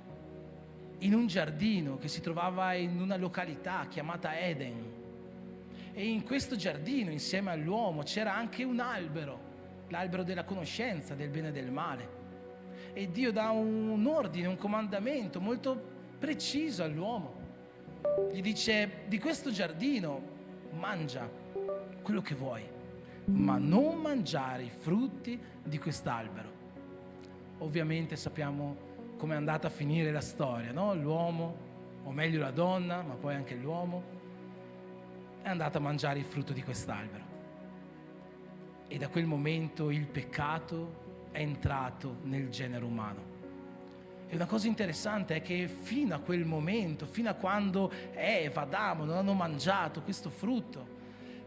in un giardino che si trovava in una località chiamata Eden. E in questo giardino, insieme all'uomo, c'era anche un albero, l'albero della conoscenza del bene e del male. E Dio dà un ordine, un comandamento molto preciso all'uomo. Gli dice: di questo giardino mangia quello che vuoi, ma non mangiare i frutti di quest'albero. Ovviamente sappiamo come è andata a finire la storia, no? L'uomo, o meglio la donna, ma poi anche l'uomo, è andato a mangiare il frutto di quest'albero. E da quel momento il peccato è entrato nel genere umano. E una cosa interessante è che fino a quel momento, fino a quando Eva, Adamo non hanno mangiato questo frutto,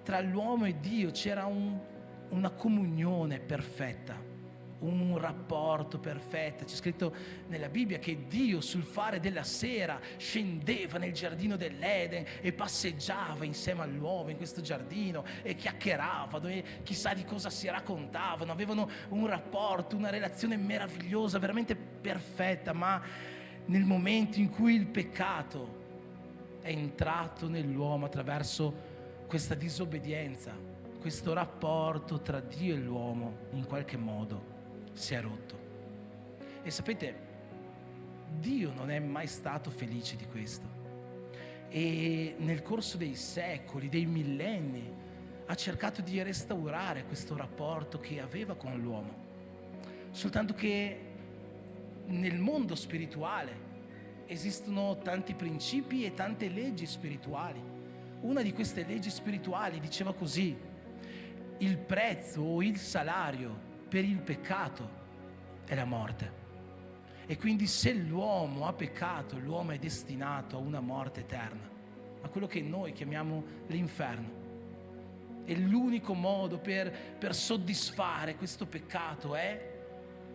tra l'uomo e Dio c'era una comunione perfetta, un rapporto perfetto. C'è scritto nella Bibbia che Dio sul fare della sera scendeva nel giardino dell'Eden e passeggiava insieme all'uomo in questo giardino e chiacchieravano e chissà di cosa si raccontavano, avevano un rapporto, una relazione meravigliosa, veramente perfetta. Ma nel momento in cui il peccato è entrato nell'uomo attraverso questa disobbedienza, questo rapporto tra Dio e l'uomo in qualche modo si è rotto. E sapete, Dio non è mai stato felice di questo. E nel corso dei secoli, dei millenni, ha cercato di restaurare questo rapporto che aveva con l'uomo. Soltanto che nel mondo spirituale esistono tanti principi e tante leggi spirituali. Una di queste leggi spirituali diceva così: il prezzo o il salario per il peccato è la morte. E quindi se l'uomo ha peccato, l'uomo è destinato a una morte eterna, a quello che noi chiamiamo l'inferno. E l'unico modo per soddisfare questo peccato è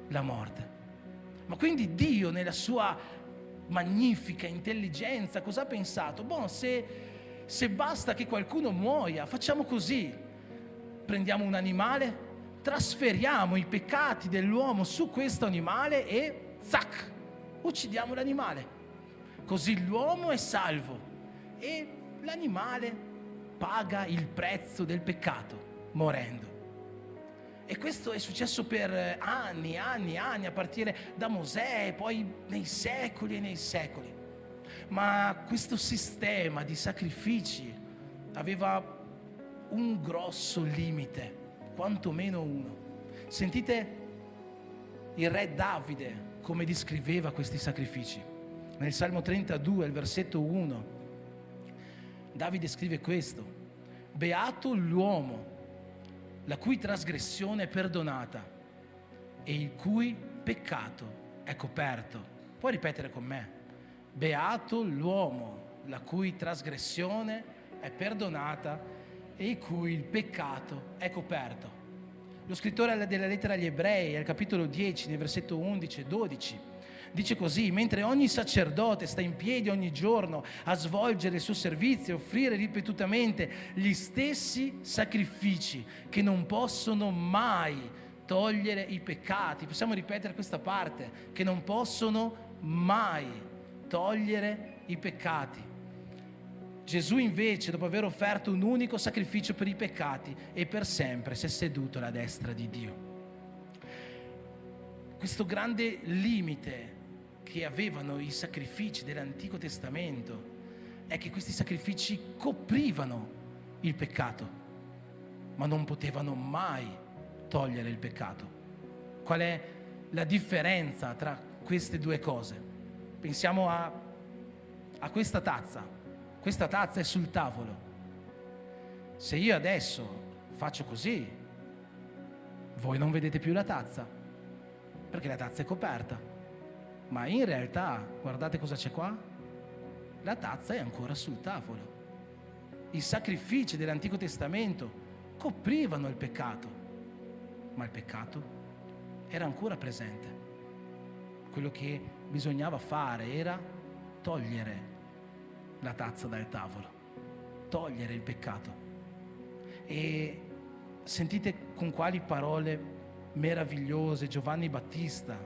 la morte. Ma quindi Dio, nella sua magnifica intelligenza, cosa ha pensato? Se basta che qualcuno muoia, facciamo così: prendiamo un animale, trasferiamo i peccati dell'uomo su questo animale e zac, uccidiamo l'animale, così l'uomo è salvo e l'animale paga il prezzo del peccato morendo. E questo è successo per anni, a partire da Mosè e poi nei secoli e nei secoli. Ma questo sistema di sacrifici aveva un grosso limite, quantomeno uno. Sentite il re Davide come descriveva questi sacrifici. Nel Salmo 32, al versetto 1, Davide scrive questo: beato l'uomo la cui trasgressione è perdonata e il cui peccato è coperto. Puoi ripetere con me? Beato l'uomo la cui trasgressione è perdonata e il cui peccato è coperto. Lo scrittore della lettera agli Ebrei, al capitolo 10, nel versetto 11 e 12, dice così: mentre ogni sacerdote sta in piedi ogni giorno a svolgere il suo servizio e offrire ripetutamente gli stessi sacrifici che non possono mai togliere i peccati. Possiamo ripetere questa parte? Che non possono mai togliere i peccati. Gesù invece, dopo aver offerto un unico sacrificio per i peccati, e per sempre si è seduto alla destra di Dio. Questo grande limite che avevano i sacrifici dell'Antico Testamento è che questi sacrifici coprivano il peccato, ma non potevano mai togliere il peccato. Qual è la differenza tra queste due cose? Pensiamo a questa tazza. Questa tazza è sul tavolo. Se io adesso faccio così, voi non vedete più la tazza, perché la tazza è coperta. Ma in realtà, guardate cosa c'è qua? La tazza è ancora sul tavolo. I sacrifici dell'Antico Testamento coprivano il peccato, ma il peccato era ancora presente. Quello che bisognava fare era togliere la tazza dal tavolo, togliere il peccato. E sentite con quali parole meravigliose Giovanni Battista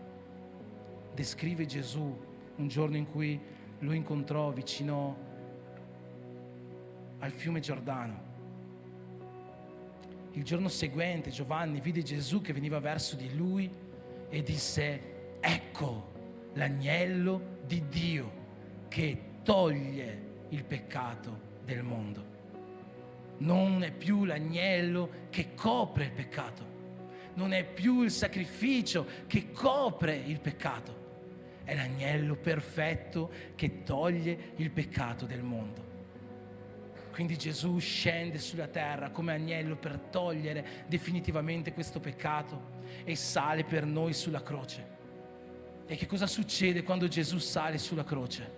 descrive Gesù un giorno in cui lo incontrò vicino al fiume Giordano. Il giorno seguente Giovanni vide Gesù che veniva verso di lui e disse: ecco l'agnello di Dio che toglie il peccato del mondo. Non è più l'agnello che copre il peccato, non è più il sacrificio che copre il peccato, è l'agnello perfetto che toglie il peccato del mondo. Quindi Gesù scende sulla terra come agnello per togliere definitivamente questo peccato e sale per noi sulla croce. E che cosa succede quando Gesù sale sulla croce?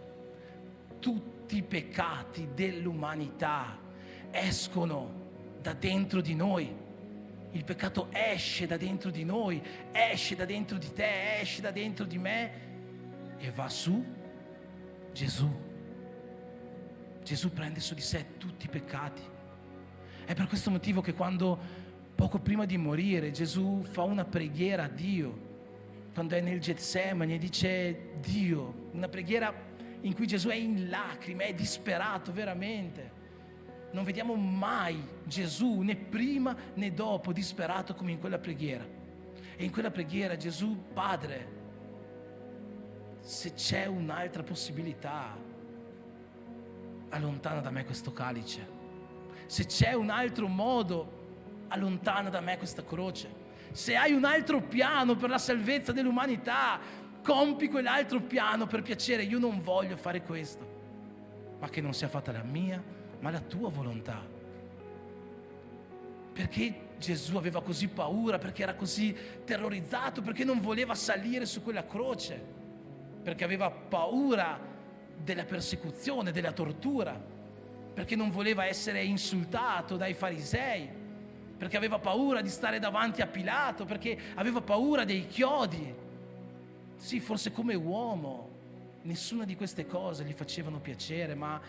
Tutti i peccati dell'umanità escono da dentro di noi. Il peccato esce da dentro di noi, esce da dentro di te, esce da dentro di me e va su Gesù. Gesù prende su di sé tutti i peccati. È per questo motivo che quando, poco prima di morire, Gesù fa una preghiera a Dio, quando è nel Getsemani e dice Dio, una preghiera in cui Gesù è in lacrime, è disperato veramente. Non vediamo mai Gesù né prima né dopo disperato come in quella preghiera. E in quella preghiera Gesù Padre se c'è un'altra possibilità, allontana da me questo calice. Se c'è un altro modo, allontana da me questa croce. Se hai un altro piano per la salvezza dell'umanità, compi quell'altro piano per piacere. Io non voglio fare questo, ma che non sia fatta la mia, ma la tua volontà. Perché Gesù aveva così paura? Perché era così terrorizzato? Perché non voleva salire su quella croce? Perché aveva paura della persecuzione, della tortura, perché non voleva essere insultato dai farisei, perché aveva paura di stare davanti a Pilato, perché aveva paura dei chiodi. Sì, forse come uomo nessuna di queste cose gli facevano piacere, ma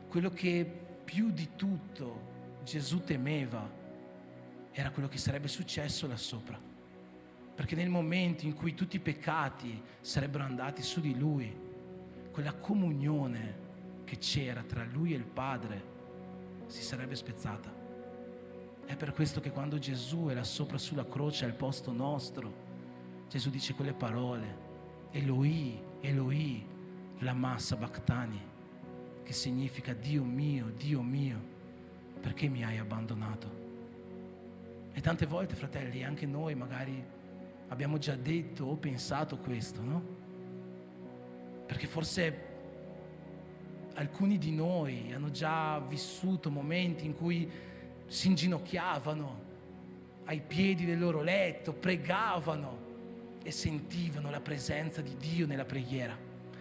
quello che più di tutto Gesù temeva era quello che sarebbe successo là sopra. Perché nel momento in cui tutti i peccati sarebbero andati su di lui, quella comunione che c'era tra lui e il Padre si sarebbe spezzata. È per questo che quando Gesù è là sopra sulla croce al posto nostro, Gesù dice quelle parole: Eloi, Eloi, lama sabachthani, che significa Dio mio, perché mi hai abbandonato? E tante volte, fratelli, anche noi magari abbiamo già detto o pensato questo, no? Perché forse alcuni di noi hanno già vissuto momenti in cui si inginocchiavano ai piedi del loro letto, pregavano e sentivano la presenza di Dio nella preghiera,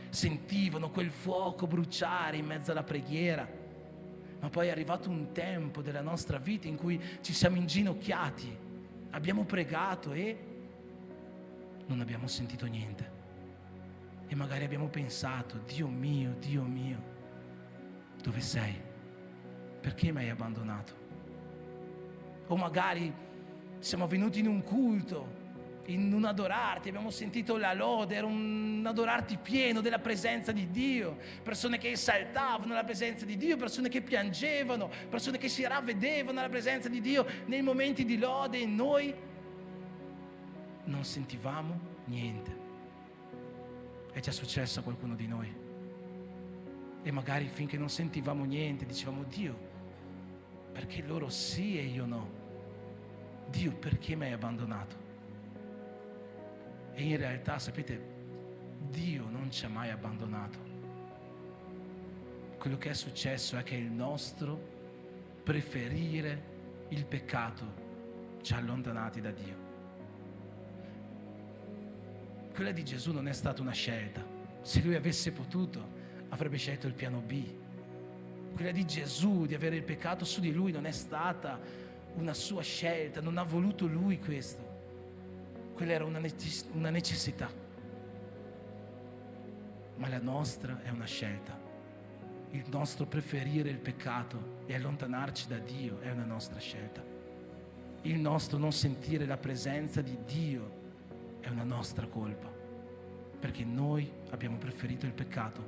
sentivano quel fuoco bruciare in mezzo alla preghiera. Ma poi è arrivato un tempo della nostra vita in cui ci siamo inginocchiati, abbiamo pregato e non abbiamo sentito niente. E magari abbiamo pensato: Dio mio, dove sei? Perché mi hai abbandonato? O magari siamo venuti in un culto, in un adorarti, abbiamo sentito la lode, era un adorarti pieno della presenza di Dio, persone che esaltavano la presenza di Dio, persone che piangevano, persone che si ravvedevano alla presenza di Dio nei momenti di lode, e noi non sentivamo niente. È già successo a qualcuno di noi, e magari finché non sentivamo niente dicevamo: Dio, perché loro sì e io no? Dio, perché mi hai abbandonato? E in realtà, sapete, Dio non ci ha mai abbandonato. Quello che è successo è che il nostro preferire il peccato ci ha allontanati da Dio. Quella di Gesù non è stata una scelta. Se lui avesse potuto, avrebbe scelto il piano B. Quella di Gesù, di avere il peccato su di lui, non è stata una sua scelta, non ha voluto lui questo. Quella era una necessità, ma la nostra è una scelta. Il nostro preferire il peccato e allontanarci da Dio è una nostra scelta. Il nostro non sentire la presenza di Dio è una nostra colpa, perché noi abbiamo preferito il peccato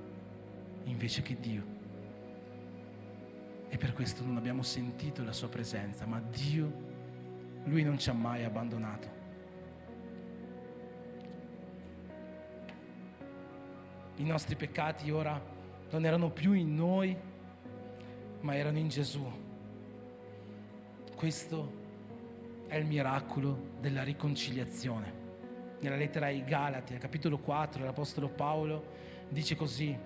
invece che Dio, e per questo non abbiamo sentito la sua presenza. Ma Dio, lui non ci ha mai abbandonato. I nostri peccati ora non erano più in noi, ma erano in Gesù. Questo è il miracolo della riconciliazione. Nella lettera ai Galati, al capitolo 4, l'Apostolo Paolo dice così: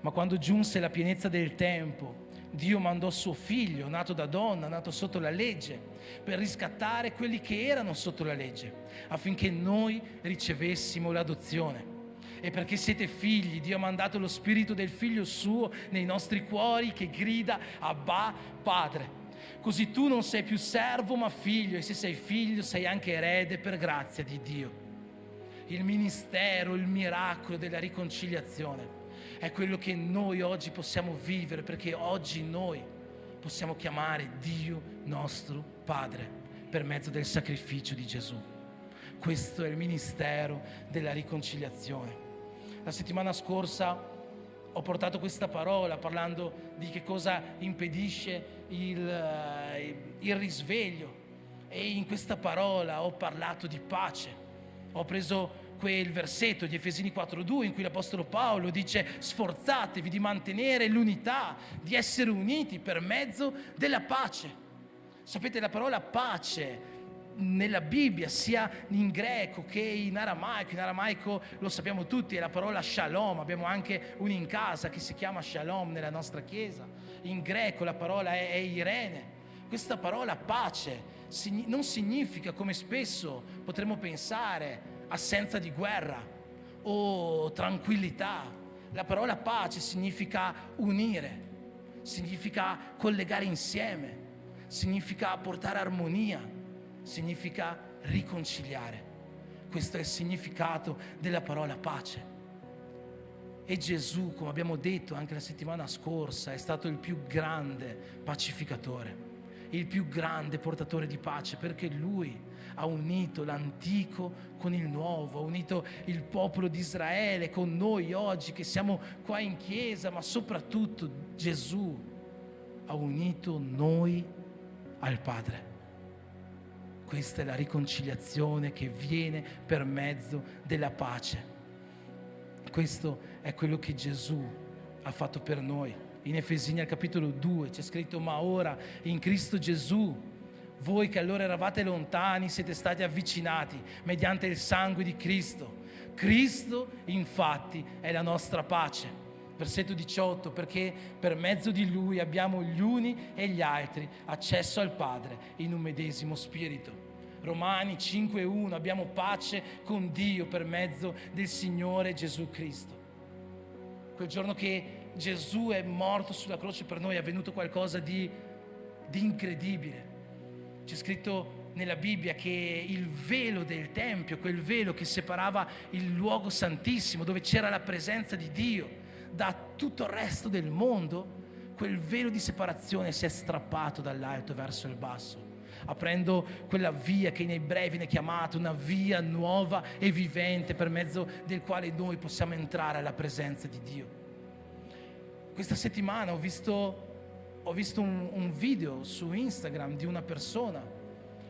ma quando giunse la pienezza del tempo, Dio mandò suo figlio, nato da donna, nato sotto la legge, per riscattare quelli che erano sotto la legge, affinché noi ricevessimo l'adozione. E perché siete figli, Dio ha mandato lo spirito del figlio suo nei nostri cuori, che grida: Abba, Padre. Così tu non sei più servo ma figlio, e se sei figlio sei anche erede per grazia di Dio. Il ministero, il miracolo della riconciliazione è quello che noi oggi possiamo vivere, perché oggi noi possiamo chiamare Dio nostro Padre per mezzo del sacrificio di Gesù. Questo è il ministero della riconciliazione. La settimana scorsa ho portato questa parola parlando di che cosa impedisce il risveglio, e in questa parola ho parlato di pace. Ho preso quel versetto di Efesini 4:2 in cui l'Apostolo Paolo dice: sforzatevi di mantenere l'unità, di essere uniti per mezzo della pace. Sapete, la parola pace nella Bibbia, sia in greco che in aramaico lo sappiamo tutti, è la parola shalom. Abbiamo anche un in casa che si chiama shalom nella nostra chiesa. In greco la parola è Irene. Questa parola pace non significa, come spesso potremmo pensare, assenza di guerra o tranquillità. La parola pace significa unire, significa collegare insieme, significa portare armonia, significa riconciliare. Questo è il significato della parola pace. E Gesù, come abbiamo detto anche la settimana scorsa, è stato il più grande pacificatore, il più grande portatore di pace, perché Lui ha unito l'antico con il nuovo, ha unito il popolo di Israele con noi oggi che siamo qua in chiesa, ma soprattutto Gesù ha unito noi al Padre. Questa è la riconciliazione che viene per mezzo della pace. Questo è quello che Gesù ha fatto per noi. In Efesini al capitolo 2 c'è scritto: ma ora in Cristo Gesù, voi che allora eravate lontani siete stati avvicinati mediante il sangue di Cristo. Cristo infatti è la nostra pace. Versetto 18: perché per mezzo di Lui abbiamo gli uni e gli altri accesso al Padre in un medesimo spirito. Romani 5:1: abbiamo pace con Dio per mezzo del Signore Gesù Cristo. Quel giorno che Gesù è morto sulla croce per noi è avvenuto qualcosa di incredibile. C'è scritto nella Bibbia che il velo del Tempio, quel velo che separava il luogo santissimo dove c'era la presenza di Dio da tutto il resto del mondo, quel velo di separazione si è strappato dall'alto verso il basso, aprendo quella via che in ebrei viene chiamata una via nuova e vivente per mezzo del quale noi possiamo entrare alla presenza di Dio. Questa settimana ho visto un video su Instagram di una persona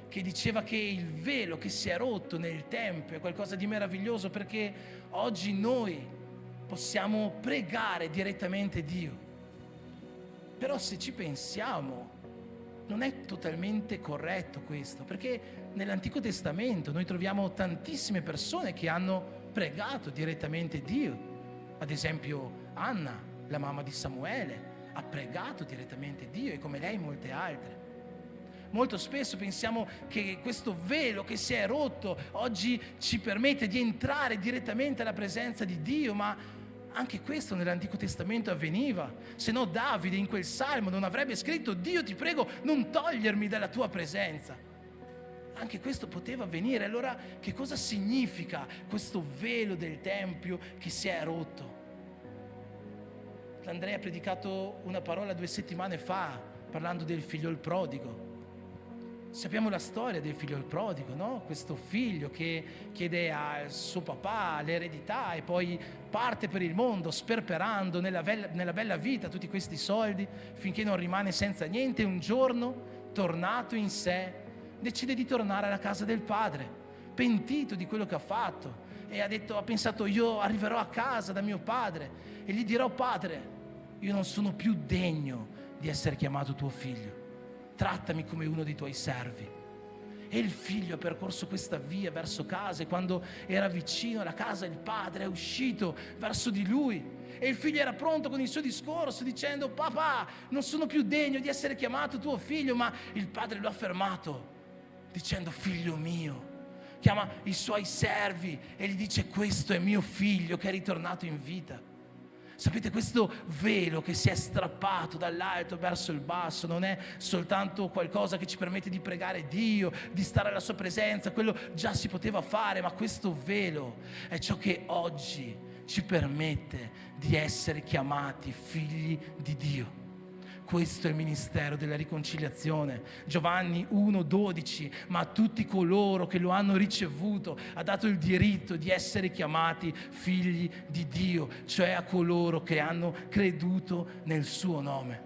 che diceva che il velo che si è rotto nel Tempio è qualcosa di meraviglioso, perché oggi noi possiamo pregare direttamente Dio. Però se ci pensiamo, non è totalmente corretto questo, perché nell'Antico Testamento noi troviamo tantissime persone che hanno pregato direttamente Dio. Ad esempio Anna, la mamma di Samuele, ha pregato direttamente Dio, e come lei molte altre. Molto spesso pensiamo che questo velo che si è rotto oggi ci permette di entrare direttamente alla presenza di Dio, ma anche questo nell'Antico Testamento avveniva. Se no Davide in quel salmo non avrebbe scritto: Dio ti prego non togliermi dalla tua presenza. Anche questo poteva avvenire. Allora che cosa significa questo velo del Tempio che si è rotto? Andrea ha predicato una parola 2 settimane fa parlando del figliol prodigo. Sappiamo la storia del figlio prodigo, no? Questo figlio che chiede al suo papà l'eredità e poi parte per il mondo sperperando nella bella vita tutti questi soldi finché non rimane senza niente. Un giorno, tornato in sé, decide di tornare alla casa del padre, pentito di quello che ha fatto, e ha pensato: io arriverò a casa da mio padre e gli dirò: padre, io non sono più degno di essere chiamato tuo figlio, trattami come uno dei tuoi servi. E il figlio ha percorso questa via verso casa, e quando era vicino alla casa il padre è uscito verso di lui, e il figlio era pronto con il suo discorso dicendo: papà, non sono più degno di essere chiamato tuo figlio, ma il padre lo ha fermato dicendo: figlio mio. Chiama i suoi servi e gli dice: questo è mio figlio che è ritornato in vita. Sapete, questo velo che si è strappato dall'alto verso il basso non è soltanto qualcosa che ci permette di pregare Dio, di stare alla sua presenza, quello già si poteva fare, ma questo velo è ciò che oggi ci permette di essere chiamati figli di Dio. Questo è il ministero della riconciliazione. Giovanni 1,12: ma a tutti coloro che lo hanno ricevuto ha dato il diritto di essere chiamati figli di Dio, cioè a coloro che hanno creduto nel suo nome.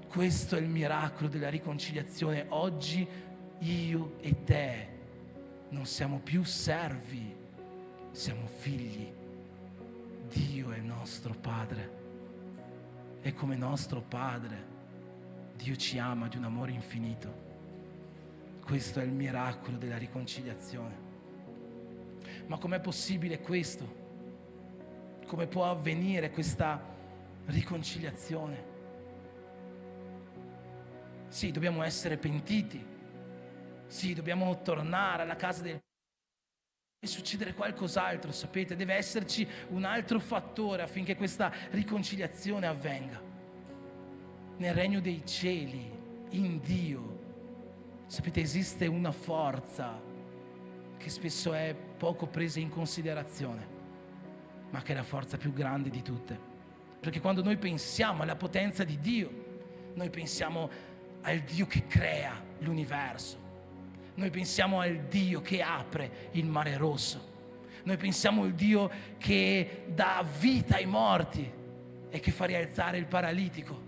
Questo è il miracolo della riconciliazione. Oggi io e te non siamo più servi siamo figli. Dio è nostro Padre e come nostro Padre Dio ci ama di un amore infinito. Questo è il miracolo della riconciliazione. Ma com'è possibile questo? Come può avvenire questa riconciliazione? Sì, dobbiamo essere pentiti. Sì, dobbiamo tornare alla casa del... Deve succedere qualcos'altro, sapete? Deve esserci un altro fattore affinché questa riconciliazione avvenga. Nel regno dei cieli, in Dio, sapete, esiste una forza che spesso è poco presa in considerazione, ma che è la forza più grande di tutte. Perché quando noi pensiamo alla potenza di Dio, noi pensiamo al Dio che crea l'universo. Noi pensiamo al Dio che apre il mare rosso. Noi pensiamo al Dio che dà vita ai morti e che fa rialzare il paralitico.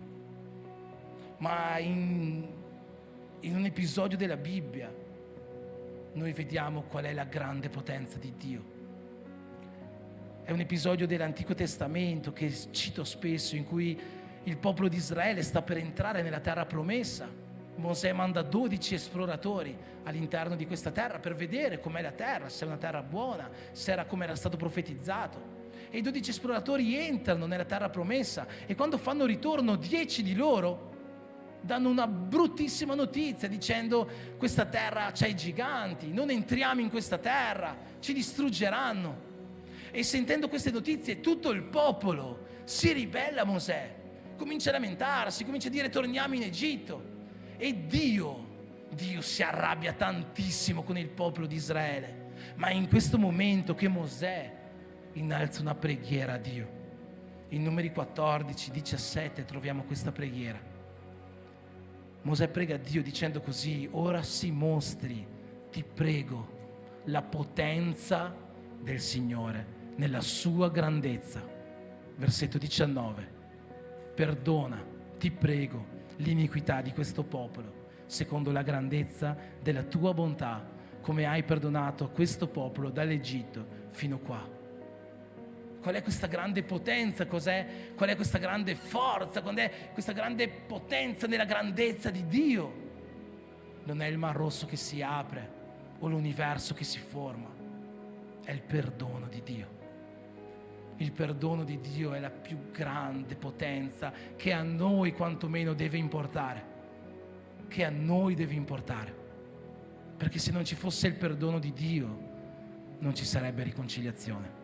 Ma in un episodio della Bibbia noi vediamo qual è la grande potenza di Dio. È un episodio dell'Antico Testamento che cito spesso, in cui il popolo di Israele sta per entrare nella terra promessa. Mosè manda 12 esploratori all'interno di questa terra per vedere com'è la terra, se è una terra buona, se era come era stato profetizzato. E i 12 esploratori entrano nella terra promessa e quando fanno ritorno 10 di loro danno una bruttissima notizia dicendo: questa terra c'ha i giganti, non entriamo in questa terra, ci distruggeranno. E sentendo queste notizie tutto il popolo si ribella a Mosè, comincia a lamentarsi, comincia a dire torniamo in Egitto. E Dio si arrabbia tantissimo con il popolo di Israele, ma è in questo momento che Mosè innalza una preghiera a Dio. In Numeri 14-17 troviamo questa preghiera. Mosè prega a Dio dicendo così: ora si mostri, ti prego, la potenza del Signore nella sua grandezza. Versetto 19: perdona, ti prego, l'iniquità di questo popolo secondo la grandezza della tua bontà, come hai perdonato questo popolo dall'Egitto fino qua. Qual è questa grande potenza? Qual è questa grande forza? Qual è questa grande potenza nella grandezza di Dio? Non è il Mar Rosso che si apre o l'universo che si forma, è il perdono di Dio. Il perdono di Dio è la più grande potenza che a noi quantomeno deve importare. Che a noi deve importare. Perché se non ci fosse il perdono di Dio, non ci sarebbe riconciliazione.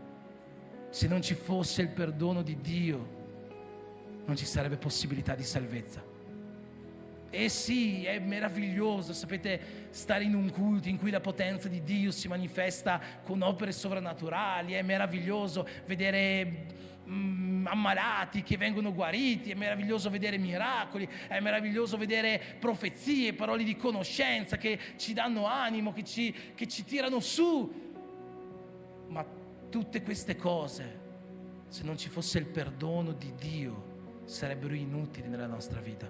Se non ci fosse il perdono di Dio, non ci sarebbe possibilità di salvezza. E sì, è meraviglioso, sapete, stare in un culto in cui la potenza di Dio si manifesta con opere sovrannaturali, è meraviglioso vedere ammalati che vengono guariti, è meraviglioso vedere miracoli, è meraviglioso vedere profezie, parole di conoscenza che ci danno animo, che ci tirano su. Ma tutte queste cose, se non ci fosse il perdono di Dio, sarebbero inutili nella nostra vita,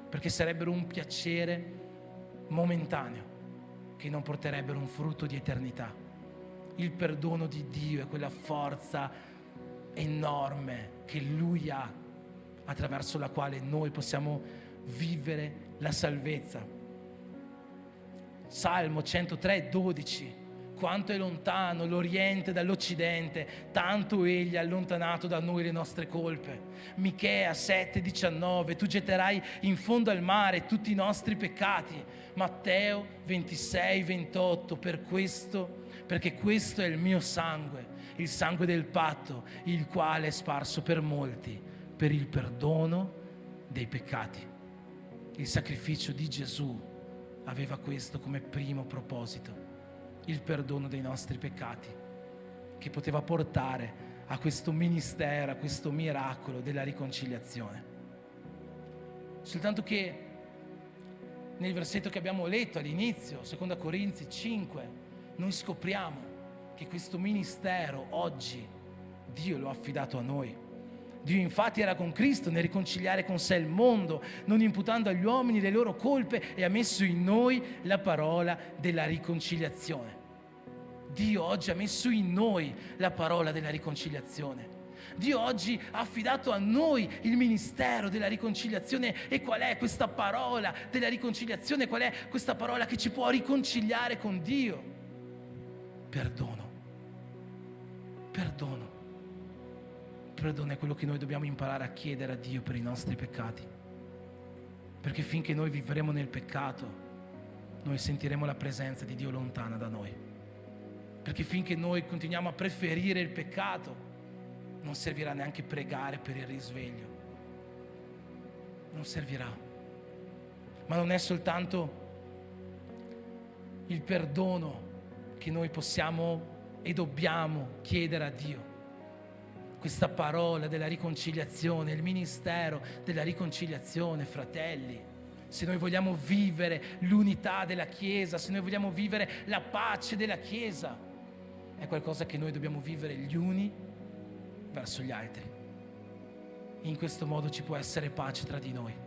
perché sarebbero un piacere momentaneo che non porterebbero un frutto di eternità. Il perdono di Dio è quella forza enorme che Lui ha, attraverso la quale noi possiamo vivere la salvezza. Salmo 103:12: quanto è lontano l'Oriente dall'Occidente, tanto Egli ha allontanato da noi le nostre colpe. Michea 7:19: tu getterai in fondo al mare tutti i nostri peccati. Matteo 26:28: perché questo è il mio sangue, il sangue del patto, il quale è sparso per molti, per il perdono dei peccati. Il sacrificio di Gesù aveva questo come primo proposito: il perdono dei nostri peccati, che poteva portare a questo ministero, a questo miracolo della riconciliazione. Soltanto che nel versetto che abbiamo letto all'inizio, 2 Corinzi 5, noi scopriamo che questo ministero oggi Dio lo ha affidato a noi. Dio infatti era con Cristo nel riconciliare con sé il mondo, non imputando agli uomini le loro colpe, e ha messo in noi la parola della riconciliazione. Dio oggi ha messo in noi la parola della riconciliazione. Dio oggi ha affidato a noi il ministero della riconciliazione. E qual è questa parola della riconciliazione? Qual è questa parola che ci può riconciliare con Dio? Perdono. Perdono. Perdono è quello che noi dobbiamo imparare a chiedere a Dio per i nostri peccati. Perché finché noi vivremo nel peccato, noi sentiremo la presenza di Dio lontana da noi. Perché finché noi continuiamo a preferire il peccato, non servirà neanche pregare per il risveglio. Non servirà. Ma non è soltanto il perdono che noi possiamo e dobbiamo chiedere a Dio. Questa parola della riconciliazione, il ministero della riconciliazione, fratelli, se noi vogliamo vivere l'unità della Chiesa, se noi vogliamo vivere la pace della Chiesa, è qualcosa che noi dobbiamo vivere gli uni verso gli altri. In questo modo ci può essere pace tra di noi.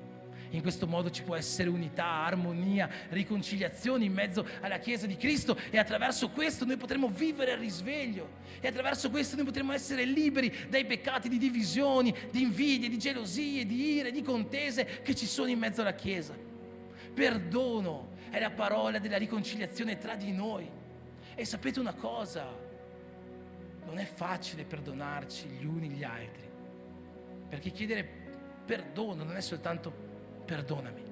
In questo modo ci può essere unità, armonia, riconciliazione in mezzo alla Chiesa di Cristo, e attraverso questo noi potremo vivere il risveglio, e attraverso questo noi potremo essere liberi dai peccati di divisioni, di invidie, di gelosie, di ire, di contese che ci sono in mezzo alla Chiesa. Perdono è la parola della riconciliazione tra di noi. E sapete una cosa? Non è facile perdonarci gli uni gli altri, perché chiedere perdono non è soltanto perdonami,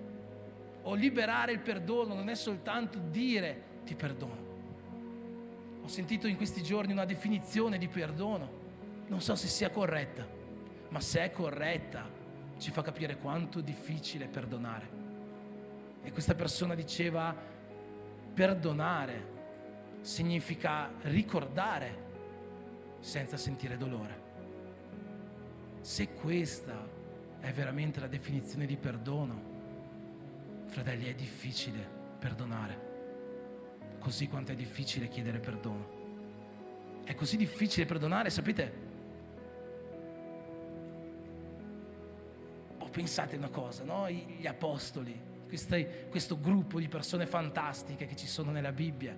o liberare il perdono non è soltanto dire ti perdono. Ho sentito in questi giorni una definizione di perdono, non so se sia corretta, ma se è corretta ci fa capire quanto è difficile perdonare. E questa persona diceva: perdonare significa ricordare senza sentire dolore. Se questa è veramente la definizione di perdono, fratelli, è difficile perdonare, così quanto è difficile chiedere perdono. È così difficile perdonare, sapete? Pensate una cosa, no? Gli apostoli, questo gruppo di persone fantastiche che ci sono nella Bibbia.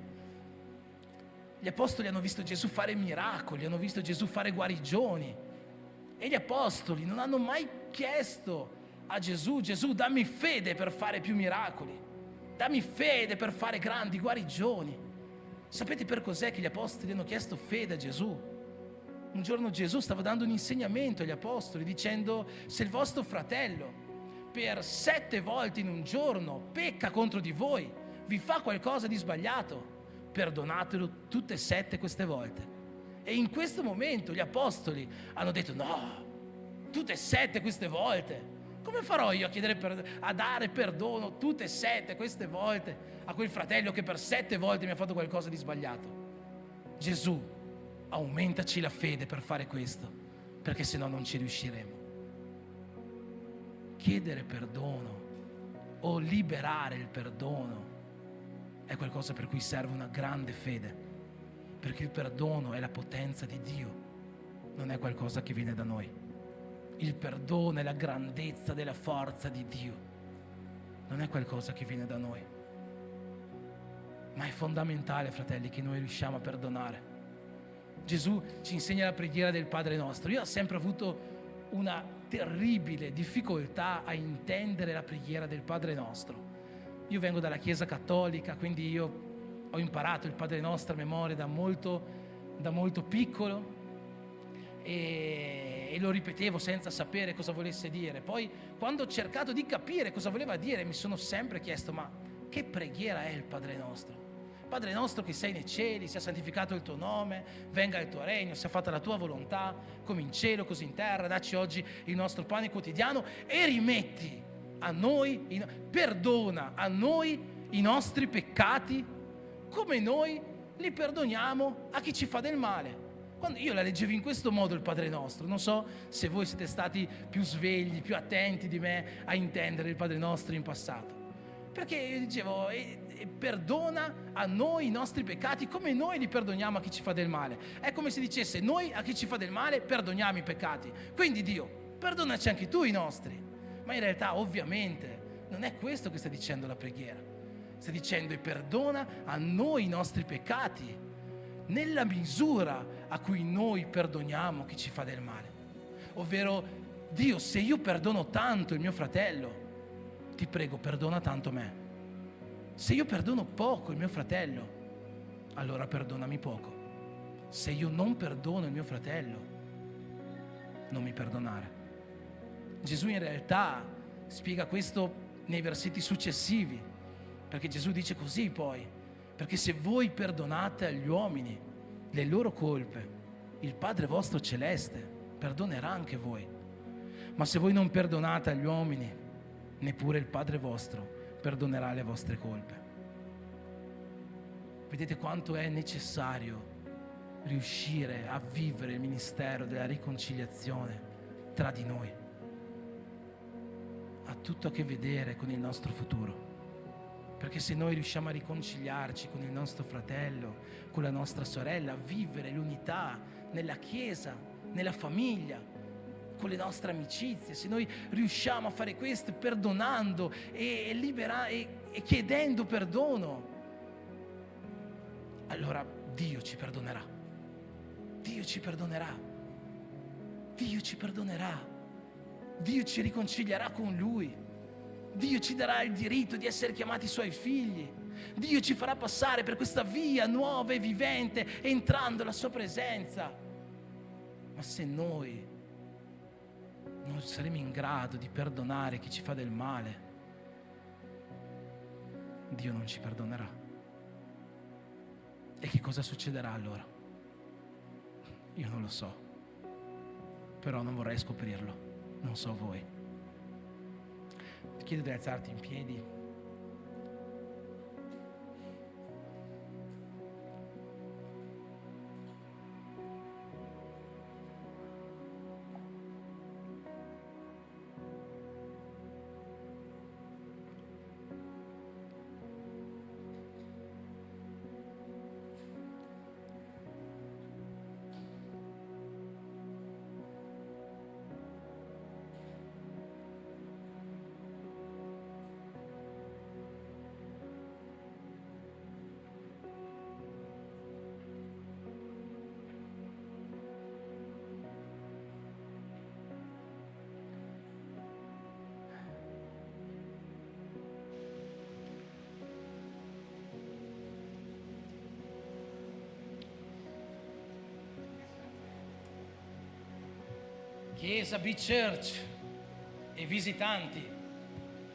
Gli apostoli hanno visto Gesù fare miracoli, hanno visto Gesù fare guarigioni, e gli apostoli non hanno mai chiesto a Gesù: Gesù, dammi fede per fare più miracoli, dammi fede per fare grandi guarigioni. Sapete per cos'è che gli apostoli hanno chiesto fede a Gesù? Un giorno Gesù stava dando un insegnamento agli apostoli dicendo: se il vostro fratello per 7 volte in un giorno pecca contro di voi, vi fa qualcosa di sbagliato, perdonatelo tutte 7 queste volte. E in questo momento gli apostoli hanno detto: no, tutte 7 queste volte, come farò io a dare perdono tutte 7 queste volte a quel fratello che per 7 volte mi ha fatto qualcosa di sbagliato? Gesù, aumentaci la fede per fare questo, perché sennò non ci riusciremo. Chiedere perdono o liberare il perdono è qualcosa per cui serve una grande fede, perché il perdono è la potenza di Dio, non è qualcosa che viene da noi. Il perdono è la grandezza della forza di Dio, non è qualcosa che viene da noi. Ma è fondamentale, fratelli, che noi riusciamo a perdonare. Gesù ci insegna la preghiera del Padre nostro. Io ho sempre avuto una terribile difficoltà a intendere la preghiera del Padre nostro. Io vengo dalla Chiesa cattolica, quindi io ho imparato il Padre nostro a memoria da molto piccolo, e lo ripetevo senza sapere cosa volesse dire. Poi, quando ho cercato di capire cosa voleva dire, mi sono sempre chiesto: ma che preghiera è il Padre nostro? Padre nostro che sei nei cieli, sia santificato il tuo nome, venga il tuo regno, sia fatta la tua volontà, come in cielo così in terra. Dacci oggi il nostro pane quotidiano e rimetti a noi, perdona a noi i nostri peccati come noi li perdoniamo a chi ci fa del male. Quando io la leggevo in questo modo il Padre nostro, non so se voi siete stati più svegli, più attenti di me a intendere il Padre nostro in passato, perché io dicevo: perdona a noi i nostri peccati come noi li perdoniamo a chi ci fa del male. È come se dicesse: noi a chi ci fa del male perdoniamo i peccati, quindi Dio, perdonaci anche tu i nostri. Ma in realtà ovviamente non è questo che sta dicendo la preghiera. Sta dicendo: e perdona a noi i nostri peccati nella misura a cui noi perdoniamo chi ci fa del male. Ovvero, Dio, se io perdono tanto il mio fratello, ti prego, perdona tanto me. Se io perdono poco il mio fratello, allora perdonami poco. Se io non perdono il mio fratello, non mi perdonare. Gesù in realtà spiega questo nei versetti successivi, perché Gesù dice così poi: perché se voi perdonate agli uomini le loro colpe, il Padre vostro celeste perdonerà anche voi. Ma se voi non perdonate agli uomini, neppure il Padre vostro perdonerà le vostre colpe. Vedete quanto è necessario riuscire a vivere il ministero della riconciliazione tra di noi. Ha tutto a che vedere con il nostro futuro. Perché se noi riusciamo a riconciliarci con il nostro fratello, con la nostra sorella, a vivere l'unità nella Chiesa, nella famiglia, con le nostre amicizie, se noi riusciamo a fare questo perdonando e chiedendo perdono, allora Dio ci perdonerà. Dio ci perdonerà. Dio ci perdonerà. Dio ci riconcilierà con Lui. Dio ci darà il diritto di essere chiamati Suoi figli. Dio ci farà passare per questa via nuova e vivente, entrando alla Sua presenza. Ma se noi non saremo in grado di perdonare chi ci fa del male, Dio non ci perdonerà. E che cosa succederà allora? Io non lo so, però non vorrei scoprirlo. Non so voi. Ti chiedo di alzarti in piedi. Chiesa Big Church e visitanti,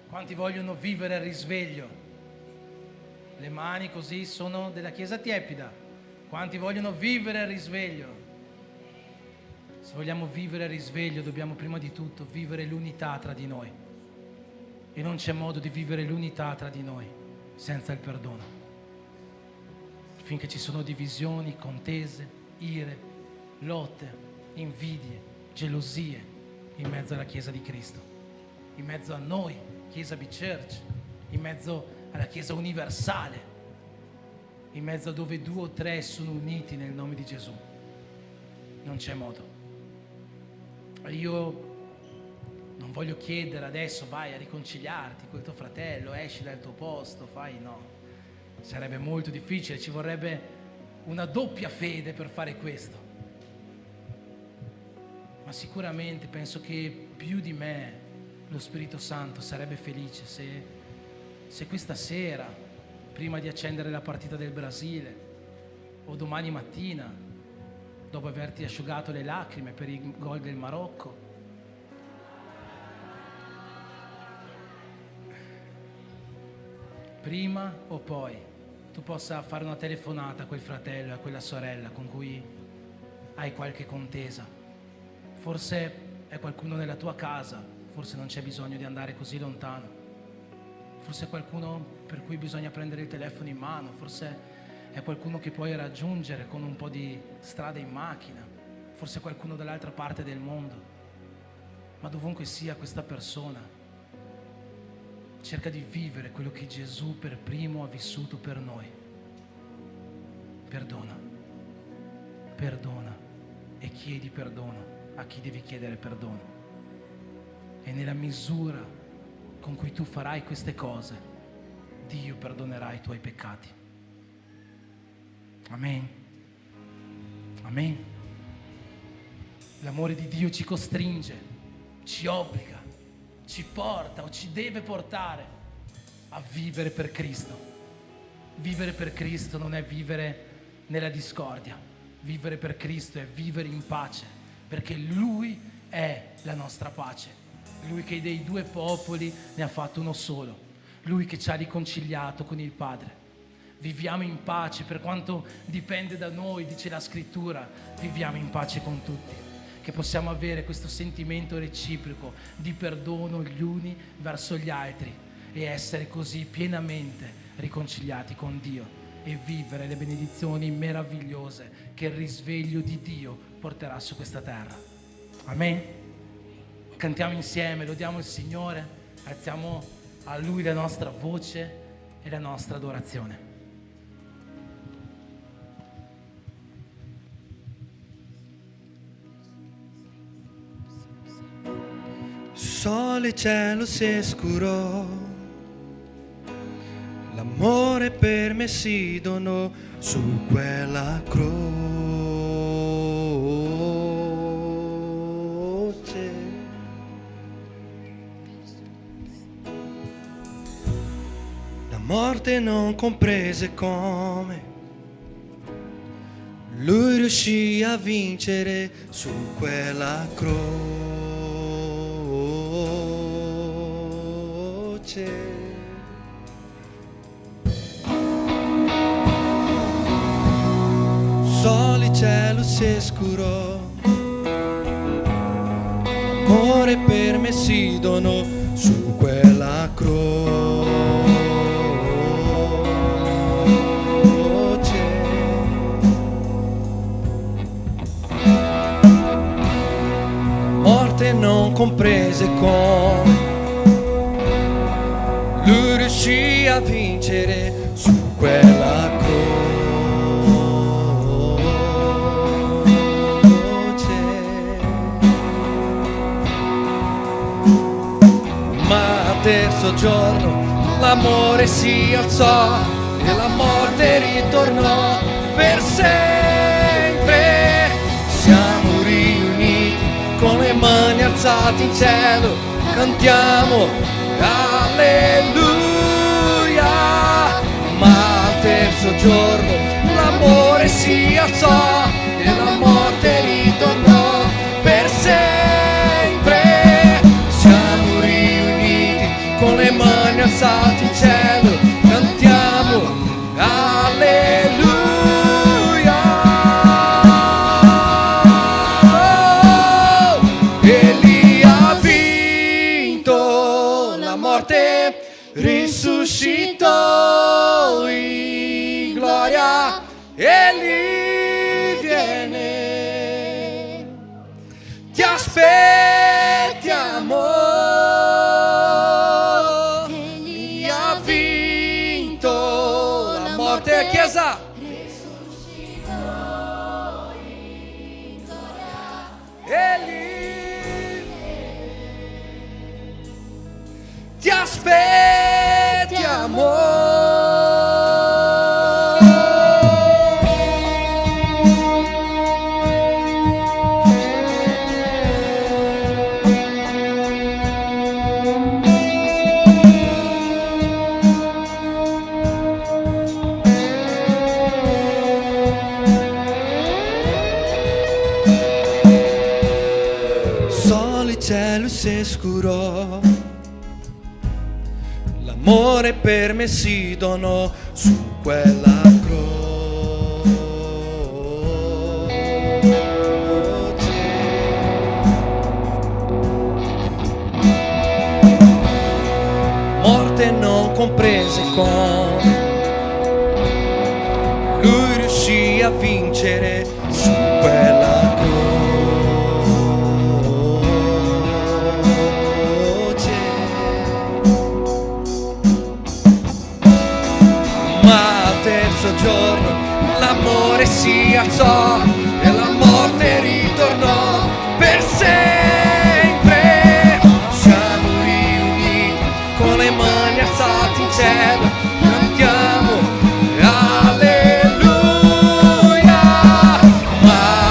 quanti vogliono vivere il risveglio? Le mani così sono della Chiesa Tiepida. Quanti vogliono vivere il risveglio? Se vogliamo vivere il risveglio, dobbiamo prima di tutto vivere l'unità tra di noi. E non c'è modo di vivere l'unità tra di noi senza il perdono. Finché ci sono divisioni, contese, ire, lotte, invidie, gelosie in mezzo alla Chiesa di Cristo, in mezzo a noi, Chiesa Big Church, in mezzo alla Chiesa universale, in mezzo a dove 2 o 3 sono uniti nel nome di Gesù. Non c'è modo. Io non voglio chiedere adesso vai a riconciliarti con il tuo fratello, esci dal tuo posto, fai no. Sarebbe molto difficile, ci vorrebbe una doppia fede per fare questo. Ma sicuramente penso che più di me lo Spirito Santo sarebbe felice se questa sera, prima di accendere la partita del Brasile, o domani mattina, dopo averti asciugato le lacrime per il gol del Marocco, prima o poi tu possa fare una telefonata a quel fratello e a quella sorella con cui hai qualche contesa. Forse è qualcuno nella tua casa, forse non c'è bisogno di andare così lontano. Forse è qualcuno per cui bisogna prendere il telefono in mano, forse è qualcuno che puoi raggiungere con un po' di strada in macchina, forse è qualcuno dall'altra parte del mondo. Ma dovunque sia questa persona, cerca di vivere quello che Gesù per primo ha vissuto per noi. Perdona, perdona e chiedi perdono a chi devi chiedere perdono. E nella misura con cui tu farai queste cose, Dio perdonerà i tuoi peccati. Amen. Amen. L'amore di Dio ci costringe, ci obbliga, ci porta o ci deve portare a vivere per Cristo. Vivere per Cristo non è vivere nella discordia. Vivere per Cristo è vivere in pace, perché Lui è la nostra pace. Lui che dei due popoli ne ha fatto uno solo. Lui che ci ha riconciliato con il Padre. Viviamo in pace per quanto dipende da noi, dice la Scrittura. Viviamo in pace con tutti. Che possiamo avere questo sentimento reciproco di perdono gli uni verso gli altri e essere così pienamente riconciliati con Dio e vivere le benedizioni meravigliose che il risveglio di Dio porterà su questa terra. Amen. Cantiamo insieme, lodiamo il Signore, alziamo a Lui la nostra voce e la nostra adorazione. Sole e cielo si scurò, l'amore per me si donò su quella croce. La morte non comprese come Lui riuscì a vincere su quella croce. Sole e cielo si scurò, l'amore per me si donò su quella croce. La morte non comprese come Lui riuscì a vincere su quella croce. Ma al terzo giorno l'amore si alzò e la morte ritornò per sempre. Siamo riuniti con le mani alzate in cielo, cantiamo alleluia. Ma al terzo giorno l'amore si alzò e la morte ritornò per sempre. Siamo riuniti con le mani alzate in cielo, cantiamo alleluia. Egli ha vinto la morte, risuscitò in gloria, Egli viene, ti aspettiamo. Egli ha vinto la morte, Chiesa, risuscitò in gloria, Egli ti aspettiamo. Sole e cielo si scurò, l'amore per me si donò su quella croce. Morte non comprese come Lui riuscì a vincere su quella croce. Terzo giorno l'amore si alzò e la morte ritornò per sempre. Siamo riuniti con le mani alzate in cielo, cantiamo alleluia. Ma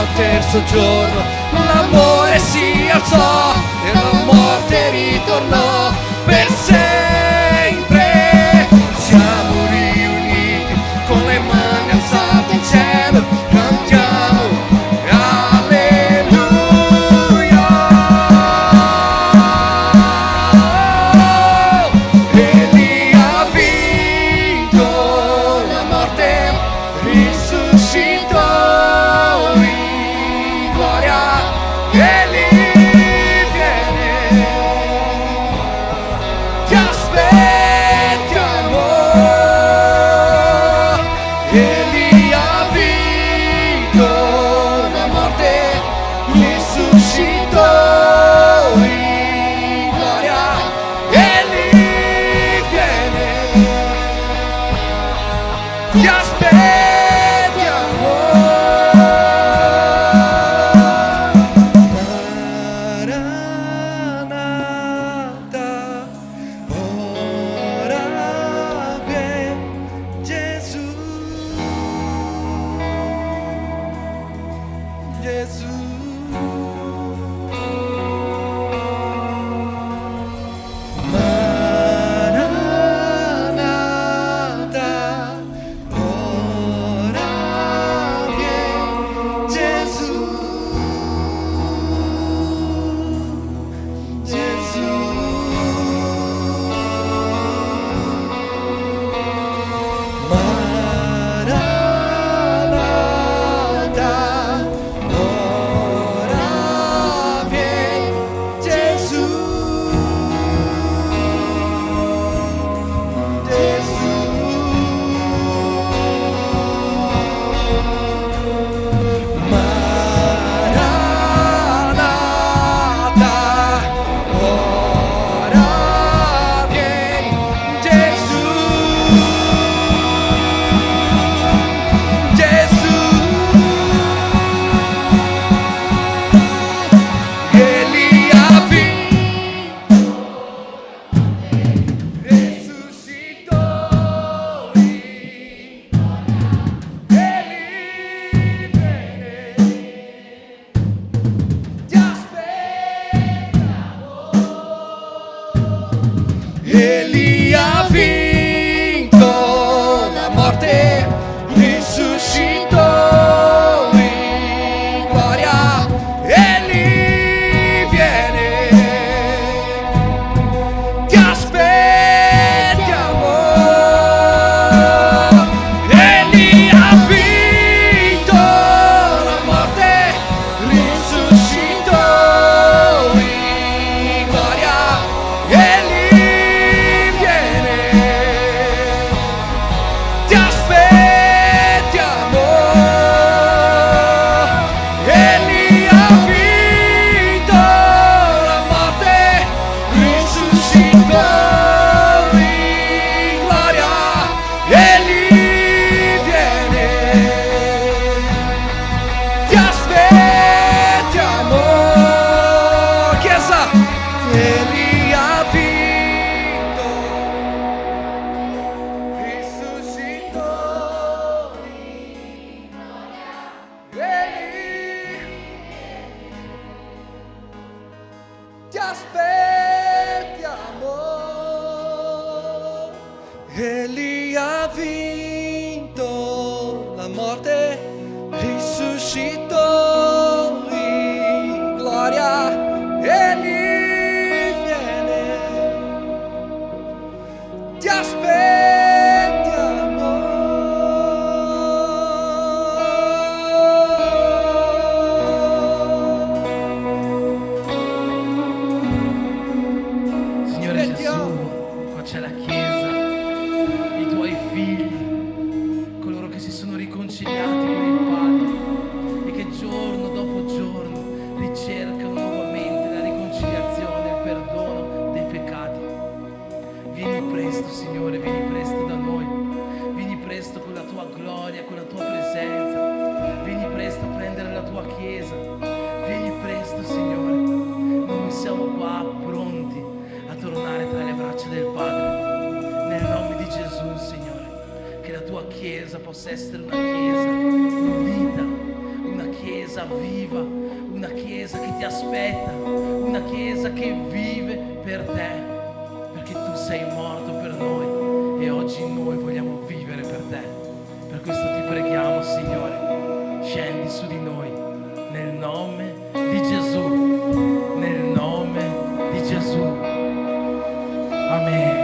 Egli ha vinto la morte, risuscitò in gloria, Egli viene, ti aspettiamo. Signore Gesù, qua c'è la Chiesa, i tuoi figli, coloro che si sono riconciliati con il Padre e che giorno dopo giorno ricercano nuovamente la riconciliazione, il perdono dei peccati. Vieni presto, Signore, vieni presto da noi, vieni presto con la tua gloria, con la tua presenza, vieni presto a prendere la tua Chiesa, vieni presto, Signore. Noi siamo qua pronti a tornare tra le braccia del Padre. Nel nome di Gesù, Signore, che la tua Chiesa possa essere una Chiesa unita, una Chiesa viva, una Chiesa che ti aspetta, una Chiesa che vive per te, perché tu sei morto per noi e oggi noi vogliamo vivere per te. Per questo ti preghiamo, Signore, scendi su di noi, nel nome di Gesù, nel nome di Gesù. Amen.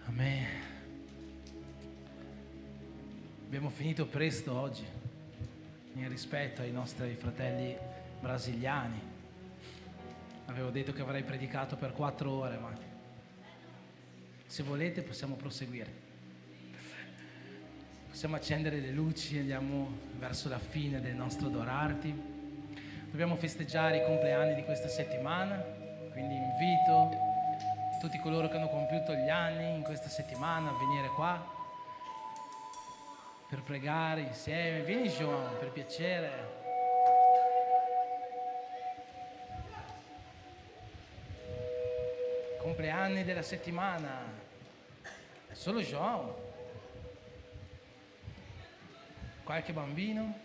Amen. Abbiamo finito presto oggi, in rispetto ai nostri fratelli brasiliani. Avevo detto che avrei predicato per 4 ore, ma Se volete possiamo proseguire. Possiamo accendere le luci e andiamo verso la fine del nostro adorarti. Dobbiamo festeggiare i compleanni di questa settimana, quindi invito tutti coloro che hanno compiuto gli anni in questa settimana a venire qua per pregare insieme. Vieni João, per piacere. Compleanni della settimana. Solo João. Qualche bambino?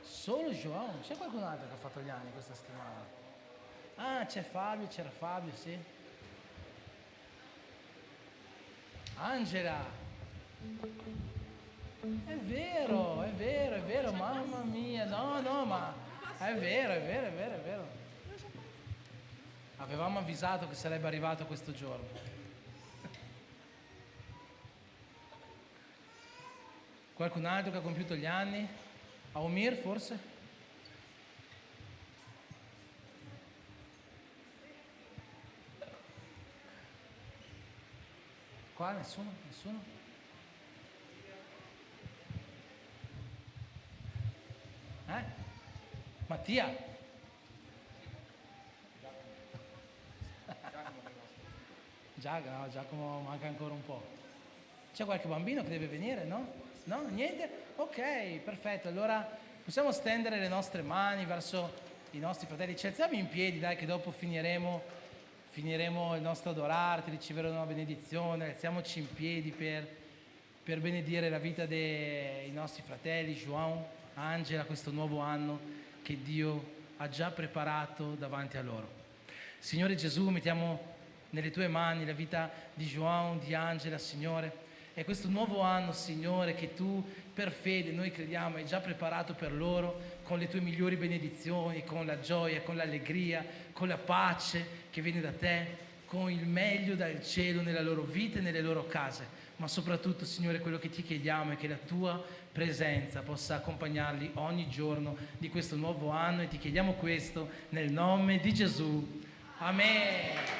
Solo João? C'è qualcun altro che ha fatto gli anni questa settimana? Ah, c'è Fabio, c'era Fabio, sì. Angela. È vero, mamma mia. No, ma è vero. Avevamo avvisato che sarebbe arrivato questo giorno. Qualcun altro che ha compiuto gli anni? Aumir forse? Qua nessuno? Mattia? Giacomo manca ancora un po'. C'è qualche bambino che deve venire, no? No? Niente? Ok, perfetto. Allora possiamo stendere le nostre mani verso i nostri fratelli. Ci alziamo in piedi, dai, che dopo finiremo il nostro adorarti, ricevere una benedizione. Alziamoci in piedi per benedire la vita dei nostri fratelli, João, Angela, questo nuovo anno che Dio ha già preparato davanti a loro. Signore Gesù, mettiamo nelle tue mani la vita di João, di Angela, Signore. E questo nuovo anno, Signore, che tu per fede, noi crediamo, hai già preparato per loro con le tue migliori benedizioni, con la gioia, con l'allegria, con la pace che viene da te, con il meglio dal cielo nella loro vita e nelle loro case. Ma soprattutto, Signore, quello che ti chiediamo è che la tua presenza possa accompagnarli ogni giorno di questo nuovo anno, e ti chiediamo questo nel nome di Gesù. Amen.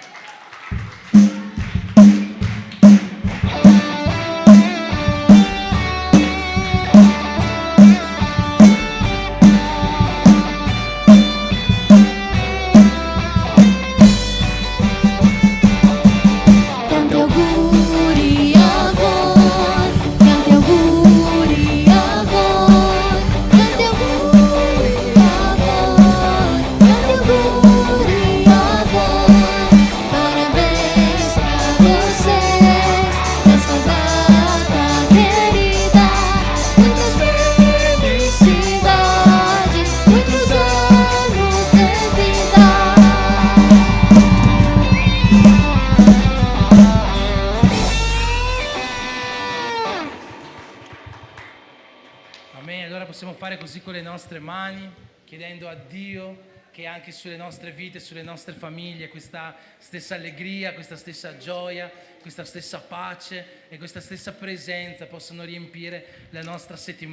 Con le nostre mani, chiedendo a Dio che anche sulle nostre vite, sulle nostre famiglie, questa stessa allegria, questa stessa gioia, questa stessa pace e questa stessa presenza possano riempire la nostra settimana.